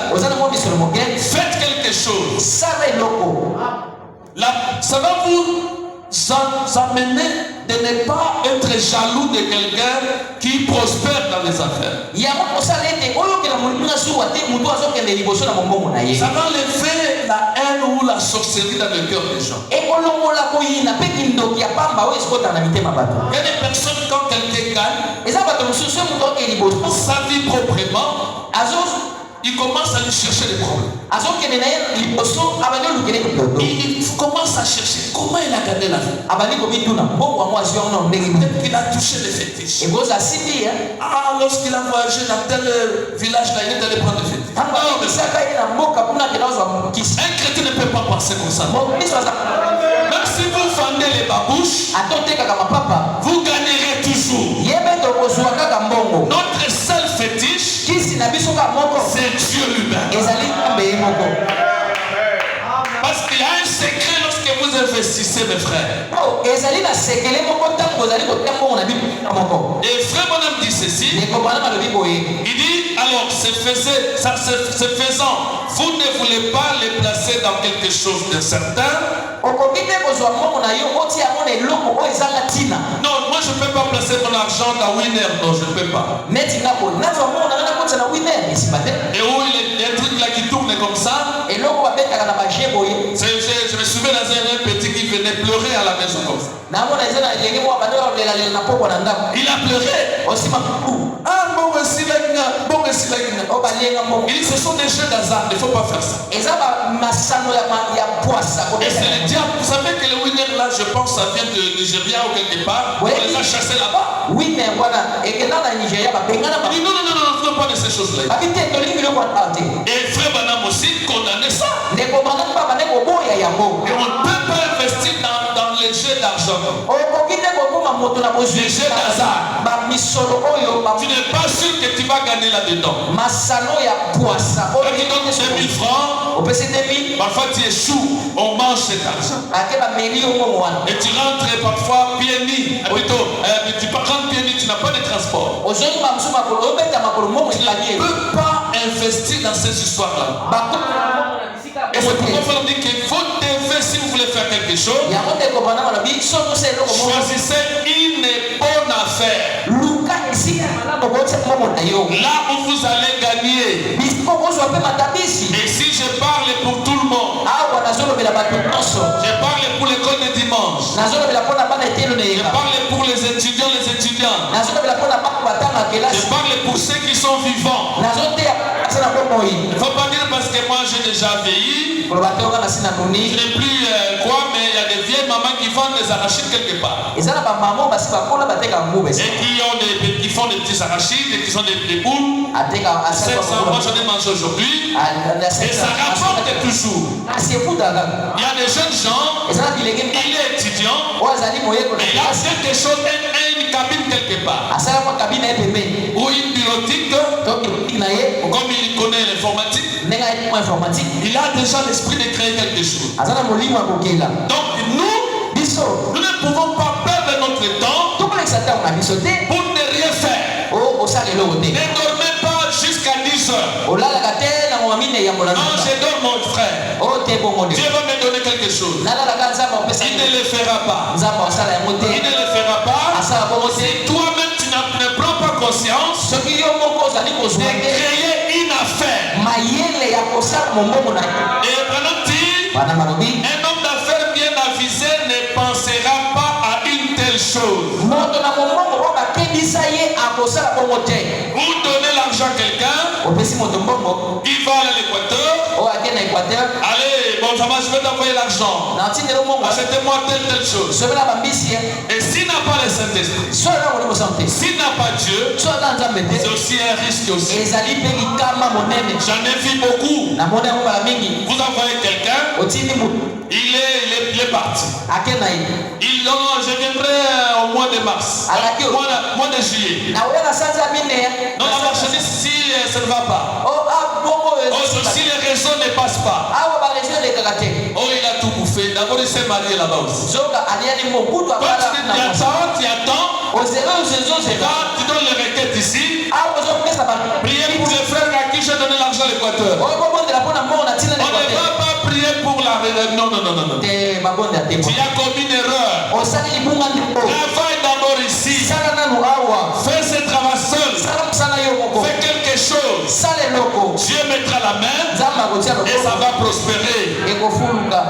Faites quelque chose. Là, ça va vous amener de ne pas être jaloux de quelqu'un qui prospère dans les affaires. Ça va enlever la haine ou la sorcellerie dans le cœur des gens. Il y a des personnes, quand quelqu'un gagne sa vie proprement, il commence à lui chercher des problèmes. Il commence à chercher comment il a gagné la vie. Peut-être qu'il a touché les fétiches. Lorsqu'il a voyagé dans tel village là, il est allé prendre des fétiches. Un chrétien ne peut pas penser comme ça. Même vendez les babouches, atotekaka mapapa vous gagnerez toujours. yebe tokozwa kaka mbongo Notre seul fétiche, kisi na biso kaka moko c'est Dieu lui-même. ezali nzambe ye moko. Parce qu'il y a un secret lorsque vous investissez, mes frères. ezali na sekele moko ntango ozali kotia mbongo na biso moko. Et frère Bonhomme dit ceci. ekobana malobi boye Il dit alors, ce faisant, vous ne voulez pas les placer dans quelque chose de certain. okoki te kozwa mbongo na yo otia yango na eloko oyo ezanga ntina. Non, moi je ne peux pas placer mon argent dans Winner. Non, je ne peux pas. neti nga boye nazwa mbongo na nga nakotia na winer esima te. Et où il y a des trucs là qui tournent comme ça. eloko babetaka na baje boye. Je me souviens d'un petit qui venait pleurer à la maison comme ça. namona eza na elenge moko bando olelalela na poko na ndako. Il a pleuré. osima kuku Ah, bon, c'est la bon, c'est la o balenga mbongo. Il dit ce sont des jeux d'hasard, il ne faut pas faire ça. eza bamasano ya pwasa. Et c'est le diable. Vous savez que le winner là, je pense, ça vient de Nigeria ou quelque part. Oui. On les a chassés là-bas. winer wana ekenda na nigeria babengana Il dit non, non, non, non, ne faisons pas de ces choses-là. babi te tolingi biloko wana te. Et frère Banam aussi condamnait ça. ndeko banani baba nde koboya yango. Et on ne peut pas investir dans les jeux d'argent. okoki te kokoma moto na bozwi Les jeux d'hasard. bamisolo oyo Tu n'es pas sûr que tu vas gagner là-dedans. masano ya pwasa Quand tu donnes 2000 francs, opesi 2000 parfois tu échoues, on mange cet argent. ake bameli yo mbongo wana. Et tu rentres parfois pieds nus. Plutôt, tu rentres pieds nus, tu n'as pas de transport. ozongi bamosusu makolo obeta makolo mbongo Tu ekani ne peux pas investir dans ces histoires-là. Et c'est pourquoi on dit qu'il faut devez, si vous voulez faire quelque chose, yango ndeko bana balobi so tosa eloko moko choisissez une bonne affaire. luka esika malamu botia mbongo na yo Là où vous allez gagner. bisiko kozwa mpe matabisi. Et si je parle pour tout le monde, awa nazolobela bato nyonso je parle pour l'école de dimanche, nazolobela mpona bana etelo na je yenga parle pour les étudiants, nazolobela mpona bana batanga je kelasi parle pour ceux qui sont vivants. nazoteya asa na bomoi. Il ne faut pas dire parce que moi j'ai déjà vieilli, koloba te oka na si na je nuni n'ai plus quoi, mais il y a des vieilles mamans qui vendent des arachides quelque part. eza na bamama basi bakola bateka nguba Et qui font des petits arachides et qui sont des boules. ateka 700, moi j'en ai mangé aujourd'hui. Et ça rapporte toujours. asiefutaka Il y a des jeunes gens, eza na bilenge il est étudiant, oyo azali moyeko na et il y a kelasi quelque chose, une cabine quelque part, asala mwa kabina ye pembeni ou une bureautique, to bilokiki na ye comme il connaît l'informatique, ndenge aye mwa informatique il a déjà l'esprit de créer quelque chose. aza na molimo ya kokela Donc nous biso ne pouvons pas perdre notre temps tokolekisa ntango na biso te pour ne rien faire. osala eloko te Ne dormez pas jusqu'à 10 heures. olalaka te na mwa mine ya molanda Non, je dors mon frère. oyo te bongo nde Dieu va me donner quelque chose. nalalaka nzambe opesa Il ne le fera pas. nzambe osala yango Il te ne le fera pas. asala bongo te Si toi-même tu ne prends pas conscience soki yo moko ozali de kozwa te créer une affaire. mayele ya kosala mombongo na yo Et prenons dit, bana balobi un homme d'affaires bien avisé ne pensera pas à une telle chose. moto na mombongo oyo bakebisa ye akosala bongo te Vous donnez l'argent à quelqu'un, opesi moto mbongo il va à l'Équateur. oyo ake na équateur Allez, bon, ça va, je vais t'envoyer l'argent. na ntindelo mbongo Achetez-moi telle chose. sobela bambisi ye Et s'il n'a pas le Saint-Esprit, so eza molimo sango te s'il n'a pas Dieu, so aza nzambe c'est te aussi un risque aussi. ezali mpe likama monene J'en ai vu beaucoup. namoni yango mbala mingi Vous envoyez quelqu'un, otindi motu il est parti. ake na ye Non, je viendrai au mois de mars. alaki o Mois de juillet. na oya na sanza ya mine Non, la marchandise, si ça ne va pas. bongo Oh, si les réseaux ne passent pas. awa baregio elekaka te Oh, il a tout bouffé. D'abord, il s'est marié là-bas aussi. zoka aliani mobutu Quand tu attends, ozebe et ozezozela là, tu donnes les requêtes ici. awa ozopesa bato Priez pour les frères à qui j'ai donné l'argent à l'Équateur. okobondela mpona mbongo na ntina na On ne équateur va pas prier pour la... Non, non, non, non, non. te babondela te Tu as commis une erreur. osali libunga ndeko Travaille d'abord ici. sala nanu awa Fais ce travail seul. sala mosala yo moko Fais quelque chose. sala eloko Dieu mettra la main nzambe akotia et ça loboko va prospérer. ekofuluka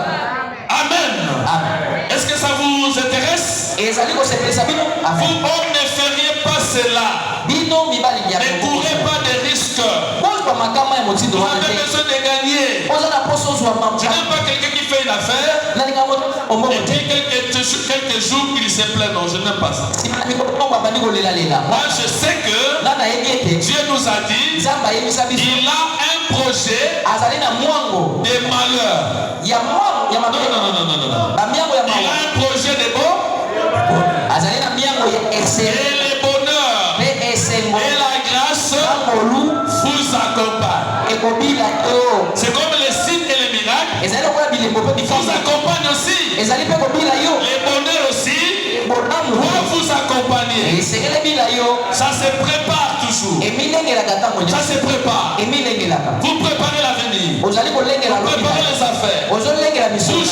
Amen. amen Est-ce que ça vous intéresse? ezali kosepelisa bino Vous, amen on ne feriez pas cela. bino mibali ya Ne courez pas de risques. kozwa makama ya motindo Vous wana avez te besoin de gagner. oza na poso ozwa Je mamuka n'aime pas quelqu'un qui fait une affaire nalinga ombongo et te puis quelques jours il se plaint. Non, je n'aime pas ça. nsima na mikolo abandi kolelalela Moi, je sais que nga nayebi ete Dieu nous a dit nzambe ayebisa biso il a un projet azali na mwango de malheur. ya mwango ya Non, mabe non, non, non, non, non. bamiango ya Il a mawa un projet de le bonheur et la grâce vous accompagnent. C'est comme les signes et les miracles vous accompagnent aussi. Les bonheurs aussi doivent vous accompagner. Ça se prépare toujours. Ça se prépare. Vous préparez l'avenir. Vous préparez les affaires. Vous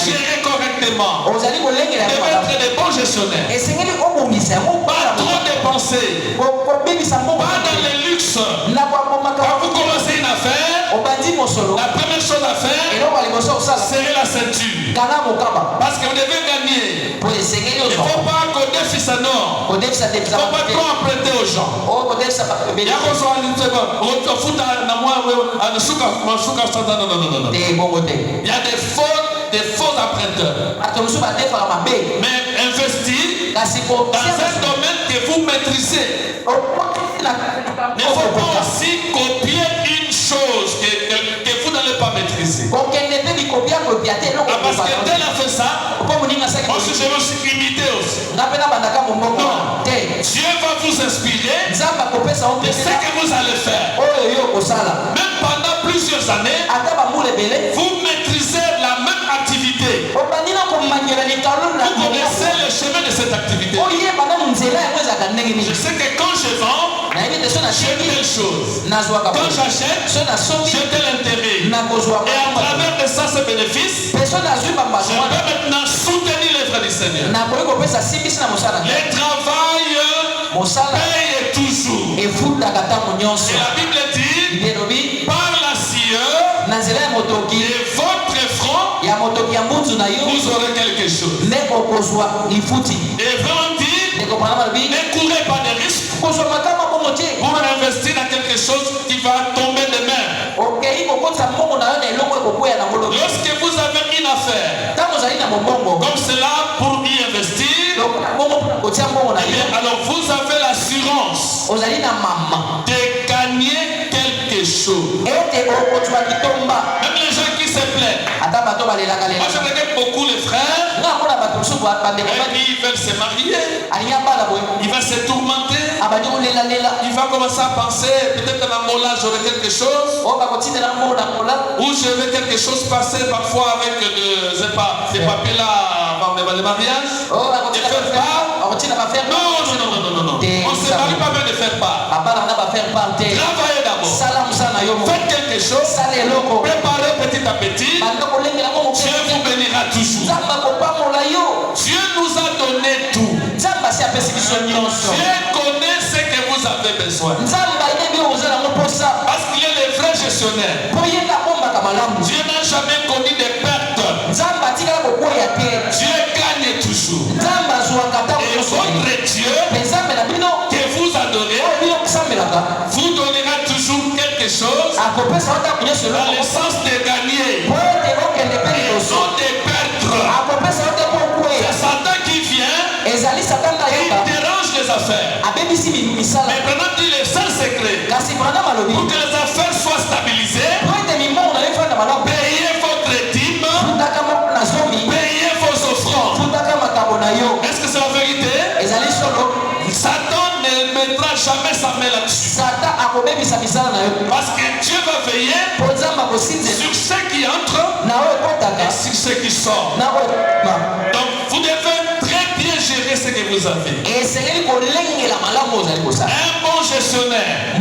gérez correctement. Vous devez être des bons gestionnaires. Pas trop dépenser. Pas dans les luxes. Quand vous commencez une affaire, la première chose à faire, serrer la ceinture. Parce que vous devez gagner. Il ne faut pas accorder fils à nord. Il ne faut pas trop emprunter aux gens. Il y a des faux emprunteurs. Mais investir dans un domaine que vous maîtrisez. Il ne faut pas aussi copier une chose que vous n'allez pas maîtriser. Parce que tel a fait ça, moi aussi je vais aussi imiter aussi. Non. Dieu va vous inspirer de ce que vous allez faire. Même pendant plusieurs années, vous maîtrisez la même activité. Vous connaissez le chemin de cette activité. Je sais que quand je vends, j'ai telle chose. Quand j'achète, j'ai tel intérêt. Et à travers de ça, ce bénéfice, je peux maintenant soutenir l'œuvre du Seigneur. Le travail paye toujours. Et la Bible dit, par la sueur de votre front, vous aurez quelque chose. Et vraiment dit, ne courez pas de risques pour investir dans quelque chose qui va tomber de main. Lorsque vous avez une affaire comme cela pour y investir, alors vous avez l'assurance de gagner quelque chose. Même les gens qui se plaignent. Moi je regarde beaucoup les frères. Ils veulent se marier. Il va se tourmenter. Il va commencer à penser, peut-être dans mon âge j'aurai quelque chose. Ou je vais quelque chose passer parfois avec des papiers là avant le mariage. De faire part. Non. On ne se marie pas bien de faire part. Travaillez d'abord. Faites quelque chose. Préparez petit à petit. Dieu vous bénira toujours. Dieu nous a donné tout. Dieu connaît ce que vous avez besoin. Parce qu'il est le vrai gestionnaire. Dieu n'a jamais connu de pertes. Dieu gagne toujours. Et votre Dieu que vous adorez vous donnera toujours quelque chose dans le sens de gagner et non de perdre. C'est Satan qui vient et dérange les affaires. Mais prenons le seul secret pour que les affaires soient stabilisées. Payez votre dîme, payez vos offrandes. Est-ce que c'est la vérité? Satan ne mettra jamais sa main là-dessus. Parce que Dieu va veiller sur ceux qui entrent et sur ceux qui sortent. Donc vous devez très bien gérer ce que vous avez. Un bon gestionnaire,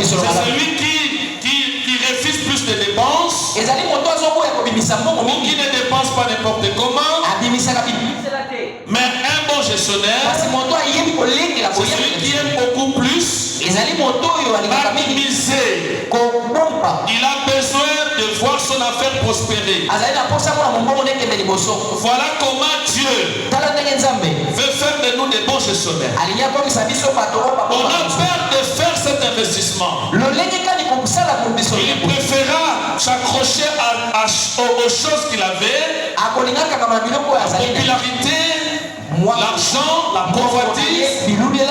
c'est celui qui refuse plus de dépenses ou qui ne dépense pas n'importe comment. Mais un bon gestionnaire, c'est celui qui aime beaucoup plus maximiser. Il a besoin de voir son affaire prospérer. Voilà comment Dieu veut faire de nous des bons gestionnaires. On a peur de faire cet investissement. Il préféra s'accrocher aux choses qu'il avait, la popularité, l'argent, la convoitise, au lieu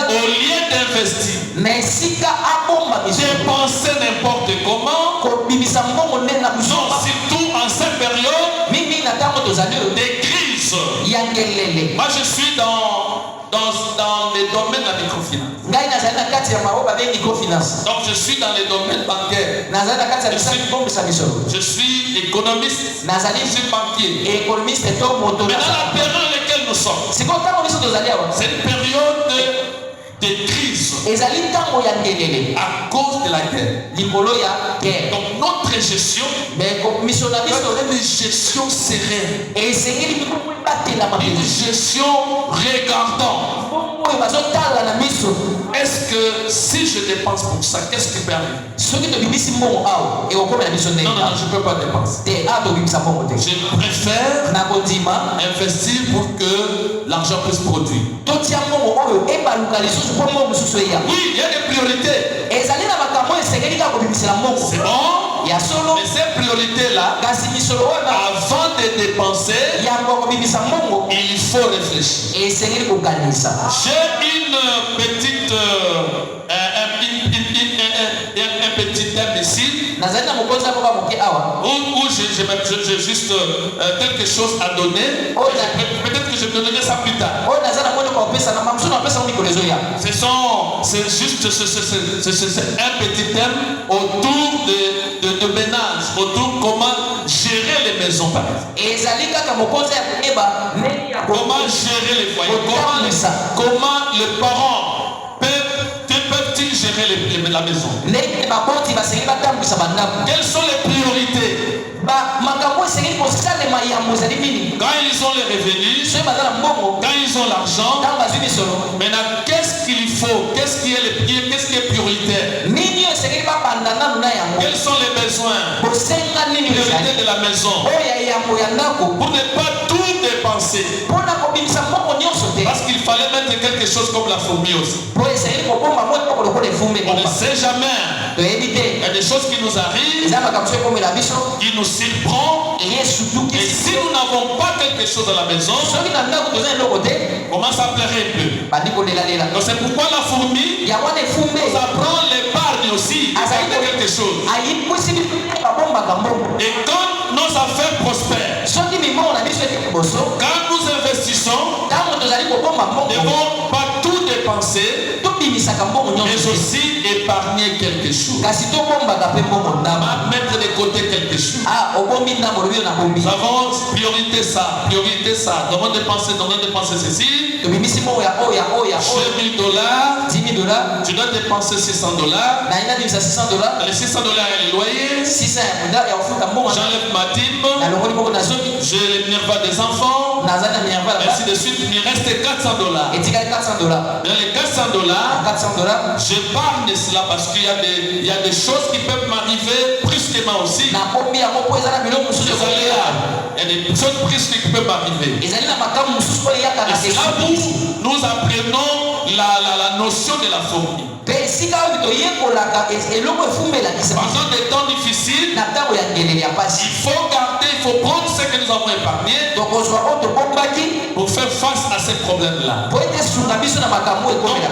d'investir. Dépenser n'importe comment. Non, surtout en cette période de crise. d'entreprise. Moi, je suis dans les domaines de la microfinance. Donc, je suis dans les domaines bancaires. Je suis économiste. Je suis banquier. Mais dans la période dans laquelle nous sommes, c'est une période de crise à cause de la guerre. Donc notre gestion doit être une gestion sereine, une gestion regardant. Est-ce que si je dépense pour ça, qu'est-ce qui peut arriver? Non, je ne peux pas dépenser. Je préfère investir pour que l'argent puisse produire. Oui, il y a des priorités. C'est bon. Mais ces priorités-là, avant de dépenser, il faut réfléchir. J'ai une petite un petit thème ici où j'ai juste quelque chose à donner. Peut-être que je donnerai ça plus tard. C'est juste un petit thème autour de ménage, autour comment gérer les maisons par exemple. Comment gérer les foyers, comment les parents peuvent-ils gérer la maison. Quelles sont les priorités? Quand ils ont les revenus, quand ils ont l'argent, maintenant qu'est-ce qu'il faut? Qu'est-ce qui est prioritaire? Quels sont les besoins? Priorité de la maison. Pour ne pas tout dépenser. Parce qu'il fallait mettre quelque chose comme la fourmi aussi. On ne sait jamais. Il y a des choses qui nous arrivent, qui nous surprend. Et si nous n'avons pas quelque chose à la maison, comment ça plairait un peu? Donc c'est pourquoi la fourmi nous apprend l'épargne aussi. Quelque chose. Et quand nos affaires prospèrent, quand nous investissons, nous ne devons pas tout dépenser, mais aussi épargner quelque chose. Mettre de côté quelque chose. Nous avons priorité ça. Nous devons dépenser ceci. J'ai $1000. Tu dois dépenser $600. Les $600 est le loyer. J'enlève ma dîme. J'ai les minerva des enfants. Ainsi de suite. Il reste $400. Dans les $400, j'épargne cela parce qu'il y a des choses qui peuvent m'arriver brusquement aussi. Il y a des choses brusques qui peuvent m'arriver. Et c'est là où nous apprenons la notion de la fourmi. Pendant des temps difficiles, il faut garder, il faut prendre ce que nous avons épargné pour faire face à ces problèmes-là. Donc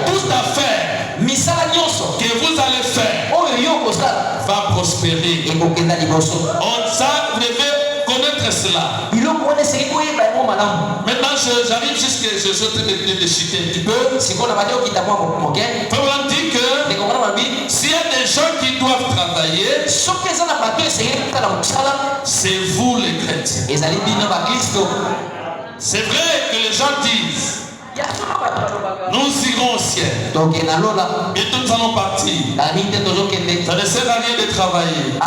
toute affaire que vous allez faire va prospérer. Ça, vous devez connaître cela. Maintenant, j'arrive jusqu'à je chuter un petit peu. On dit que s'il y a des gens qui doivent travailler, c'est vous les chrétiens. C'est vrai que les gens disent nous irons au ciel. Bientôt nous allons partir. Ça ne sert à rien de travailler.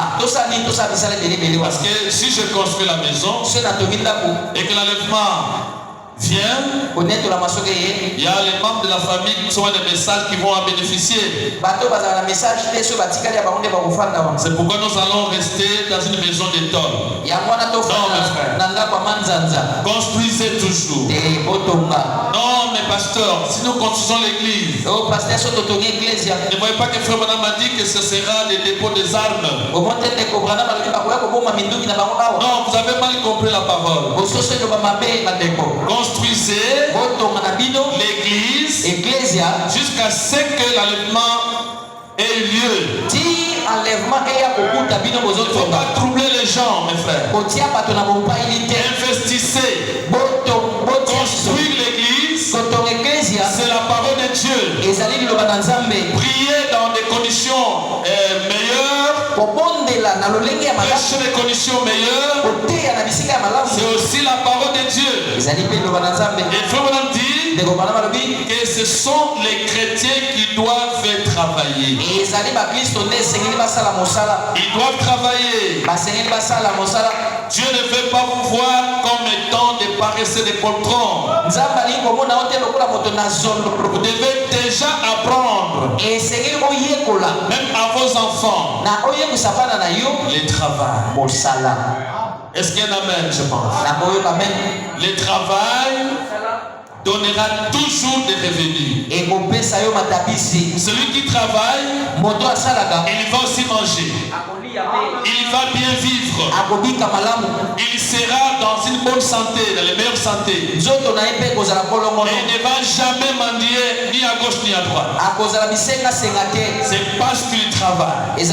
Parce que si je construis la maison et que l'enlèvement vient, il y a les membres de la famille qui sont des messages qui vont en bénéficier. C'est pourquoi nous allons rester dans une maison de tôle. Non, mes frères. Construisez toujours. Non, mais pasteur, si nous construisons l'église, ne voyez pas que frère Branham m'a dit que ce sera des dépôts des armes. Non, vous avez mal compris la parole. Construisez l'église jusqu'à ce que l'enlèvement ait lieu. Il ne faut pas troubler les gens, mes frères. Investissez. prier dans des conditions meilleures, prêcher des conditions meilleures, c'est aussi la parole de Dieu. Et frère, on dit que ce sont les chrétiens qui doivent travailler. Ils doivent travailler. Dieu ne veut pas vous voir comme étant des paresseux, des poltrons. Vous devez déjà apprendre, même à vos enfants, le travail. Est-ce qu'il y a un amen, je pense? Le travail donnera toujours des revenus. Celui qui travaille, il va aussi manger. Il va bien vivre. Il sera dans une bonne santé, dans les meilleures santé. Et il ne va jamais mendier ni à gauche ni à droite. C'est parce qu'il travaille. Le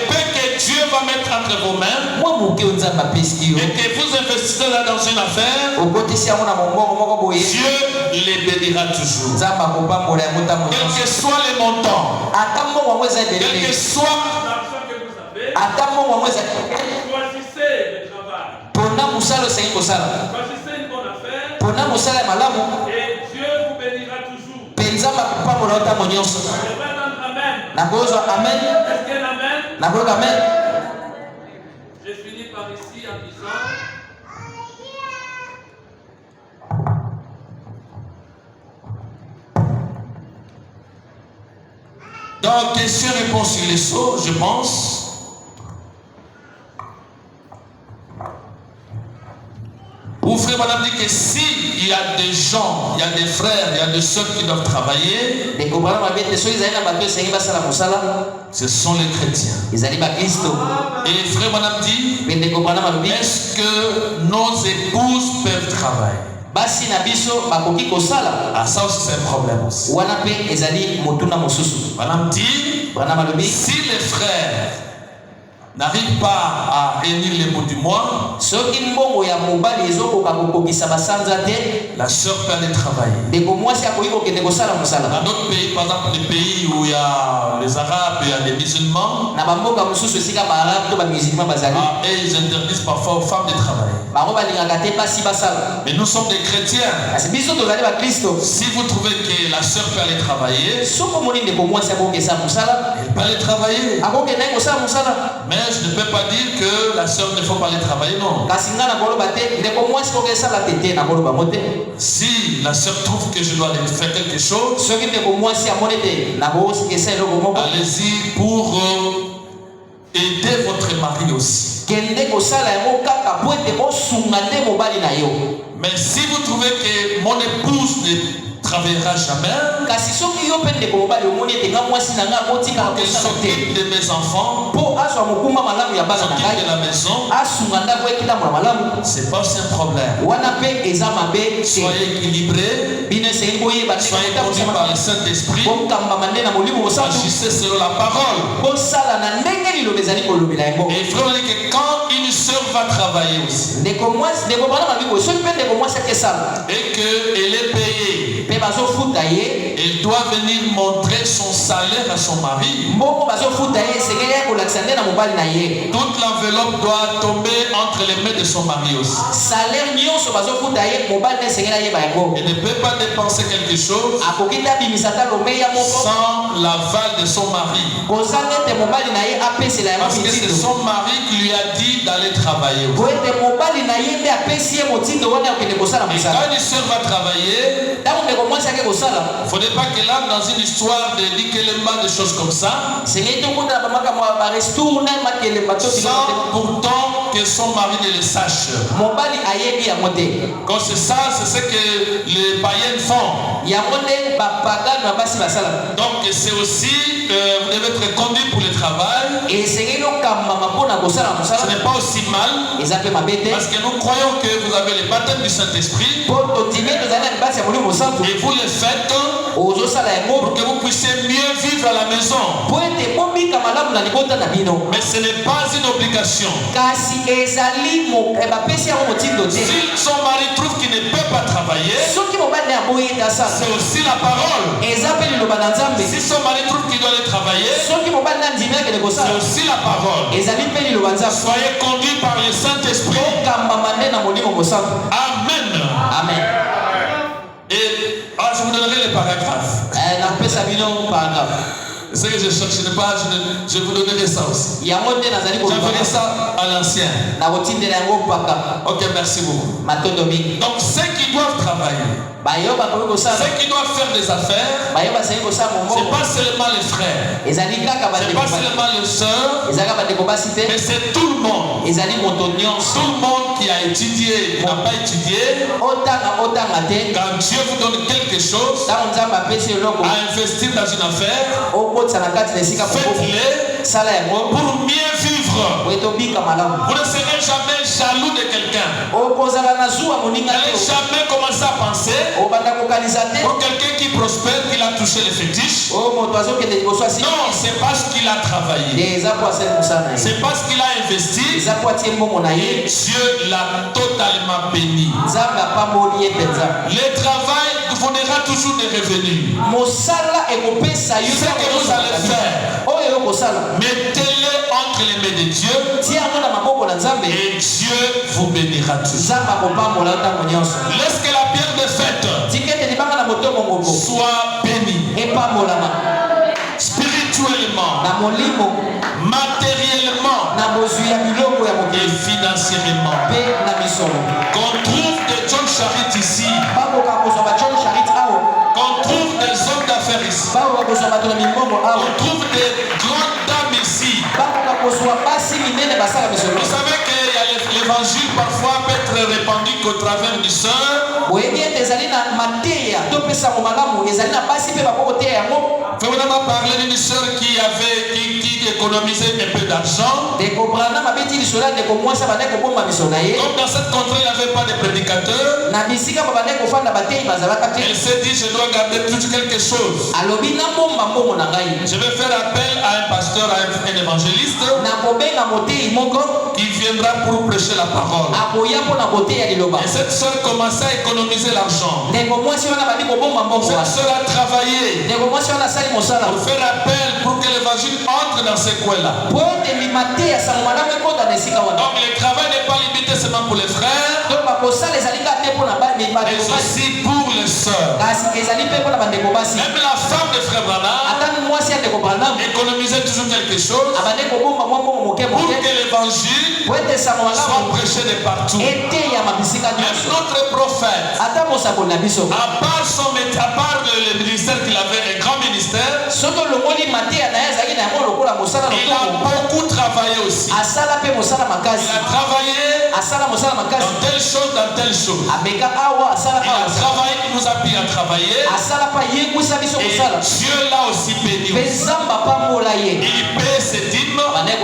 paix que Dieu va mettre entre vos mains, et que vous investissez là dans une affaire, Dieu les bénira toujours. Quel que soit les montants, quel que soit choisissez le travail. Choisissez une bonne affaire. Et Dieu vous bénira toujours. Amen. Amen. Est-ce qu'il y a un amen? Amen. Je finis par ici en disant donc, question-réponse sur les sceaux, je pense. Vous frère, madame dit que s'il y a des gens, il y a des frères, il y a des soeurs qui doivent travailler, ce sont les chrétiens. Et frère, madame dit, est-ce que nos épouses peuvent travailler? Ah, ça aussi c'est un problème aussi. Madame dit, si les frères n'arrivent pas à réunir les bouts du mois, la soeur peut aller travailler. Dans d'autres pays, par exemple les pays où il y a les Arabes, il y a les musulmans, et ils interdisent parfois aux femmes de travailler. Mais nous sommes des chrétiens. Si vous trouvez que la soeur peut aller travailler, elle peut aller travailler. Mais je ne peux pas dire que la soeur ne faut pas aller travailler, non. Si la soeur trouve que je dois aller faire quelque chose, allez-y pour aider votre mari aussi. Mais si vous trouvez que mon épouse ne travaillera jamais, qu'elle s'occupe de mes enfants, s'occupe de la maison, c'est pas aussi un problème. Soyez équilibrés, soyez conduits par le Saint-Esprit, agissez selon la parole. Et frère, on dit que quand une soeur va travailler aussi, et qu'elle est payée, elle doit venir montrer son salaire à son mari. Toute l'enveloppe doit tomber entre les mains de son mari aussi. Elle ne peut pas dépenser quelque chose sans l'aval de son mari. Parce que c'est son mari qui lui a dit d'aller travailler. Et quand une soeur va travailler, il ne faudrait pas qu'elle entre dans une histoire de dire qu'elle aime pas des choses comme ça, sans pourtant que son mari ne le sache. Quand c'est ça, c'est ce que les païens font. Donc c'est aussi, vous devez être conduit pour le travail. Ce n'est pas aussi mal, parce que nous croyons que vous avez le baptême du Saint-Esprit. Et vous le faites pour que vous puissiez mieux vivre à la maison. Mais ce n'est pas une obligation. Si son mari trouve qu'il ne peut pas travailler, C'est aussi la parole. Si son mari trouve qu'il doit aller travailler, c'est aussi la parole. Soyez conduits par le Saint-Esprit. Amen. Amen. Et je vous donnerai les paragraphes. Ce que je cherche pas, je vous donnerai ça aussi. J'enverrai ça à l'ancien. Ok, merci beaucoup. Donc ceux qui doivent travailler, ceux qui doivent faire des affaires, c'est pas seulement les frères, c'est pas seulement les sœurs, mais c'est tout le monde. Tout le monde qui a étudié, qui n'a pas étudié. Quand Dieu vous donne quelque chose à investir dans une affaire, faites-le pour mieux vivre. Vous ne serez jamais jaloux de quelqu'un. N'allez jamais commencer à penser pour quelqu'un qui prospère, qu'il a touché les fétiches. Non, c'est parce qu'il a travaillé. C'est parce qu'il a investi. Et Dieu l'a totalement béni. Le travail vous donnera toujours des revenus. Ce que vous allez faire, mettez-le entre les mains de Dieu et Dieu vous bénira toujours. Lorsque la pierre de fête soit bénie spirituellement, matériellement et financièrement, qu'on trouve des John Charit ici, qu'on trouve des hommes d'affaires ici, qu'on trouve des grandes dames ici. Vous savez que l'évangile parfois peut être répandu qu'au travers du sœur. Faut vraiment parler d'une sœur qui économisait un peu d'argent. Comme dans cette contrée, il n'y avait pas de prédicateur. Elle s'est dit, je dois garder tout quelque chose. Je vais faire appel à un pasteur, à un évangéliste qui viendra pour prêcher la parole. Et cette sœur commençait à économiser l'argent. Cette sœur a travaillé pour faire appel pour que l'évangile entre dans ces coins-là. Donc le travail n'est pas limité seulement pour les frères, mais aussi pour les sœurs. Même la femme de frère Branham économisait toujours quelque chose pour que l'évangile soit prêché de partout. Même notre prophète, à part le ministère qu'il avait, un grand ministère, il a beaucoup travaillé aussi. Il a travaillé dans telle chose, dans telle chose. Il a travaillé, il nous a appris à travailler. Et Dieu l'a aussi béni. Il paie ses dîmes, il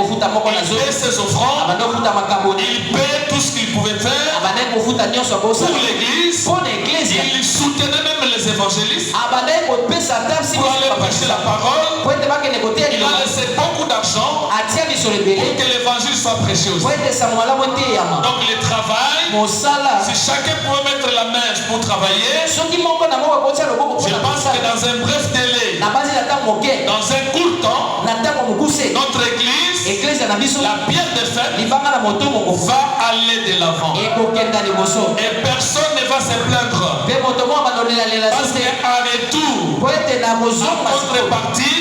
paie ses offrandes, il paie tout ce qu'il pouvait faire pour l'église. Il soutenait même les évangélistes pour aller prêcher la parole. Il a laissé beaucoup d'argent pour que l'évangile soit prêché aussi. Donc le travail, si chacun pouvait mettre la main pour travailler, je pense que dans un bref délai, dans un court temps, notre église, la pierre de fête, va aller de l'avant. Et personne ne va se plaindre. Parce qu'en retour, en contrepartie,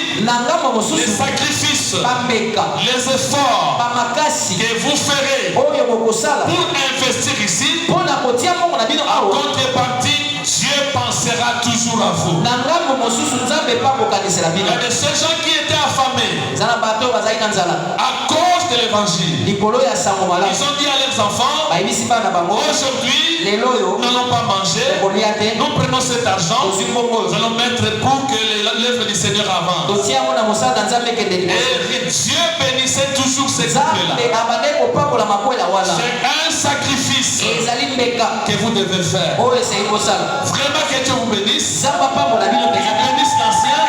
les sacrifices, les efforts que vous ferez pour investir ici, en contrepartie, Dieu pensera toujours à vous. Il y a de ces gens qui étaient affamés à cause de l'évangile. Ils ont dit à leurs enfants, aujourd'hui, nous n'allons pas manger, nous prenons cet argent, nous allons mettre pour que l'œuvre du Seigneur avance. Et Dieu bénissait toujours ces couples-là. C'est un sacrifice que vous devez faire. Vraiment que Dieu vous bénisse. Que Dieu bénisse l'ancien.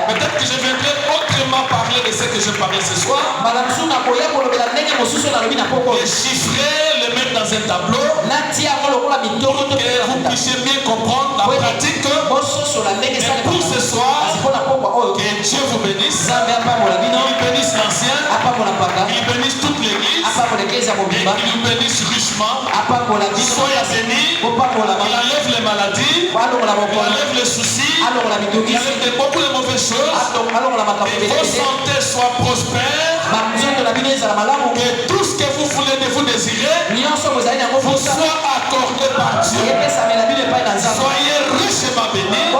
Peut-être que je viendrai autrement parler de ce que je parlais ce soir. Et chiffrer, le mettre dans un tableau pour que vous puissiez bien comprendre la Mais pour ce soir, que Dieu vous bénisse. Il bénisse l'ancien. Il bénisse toute l'église. Et il nous bénisse richement. Soyez bénis. Il enlève les maladies. Il enlève les soucis. Il enlève beaucoup de mauvaises choses. Et vos santé soit prospère. Que tout ce que vous voulez de vous désirer vous soit accordé par Dieu. Soyez richement bénis.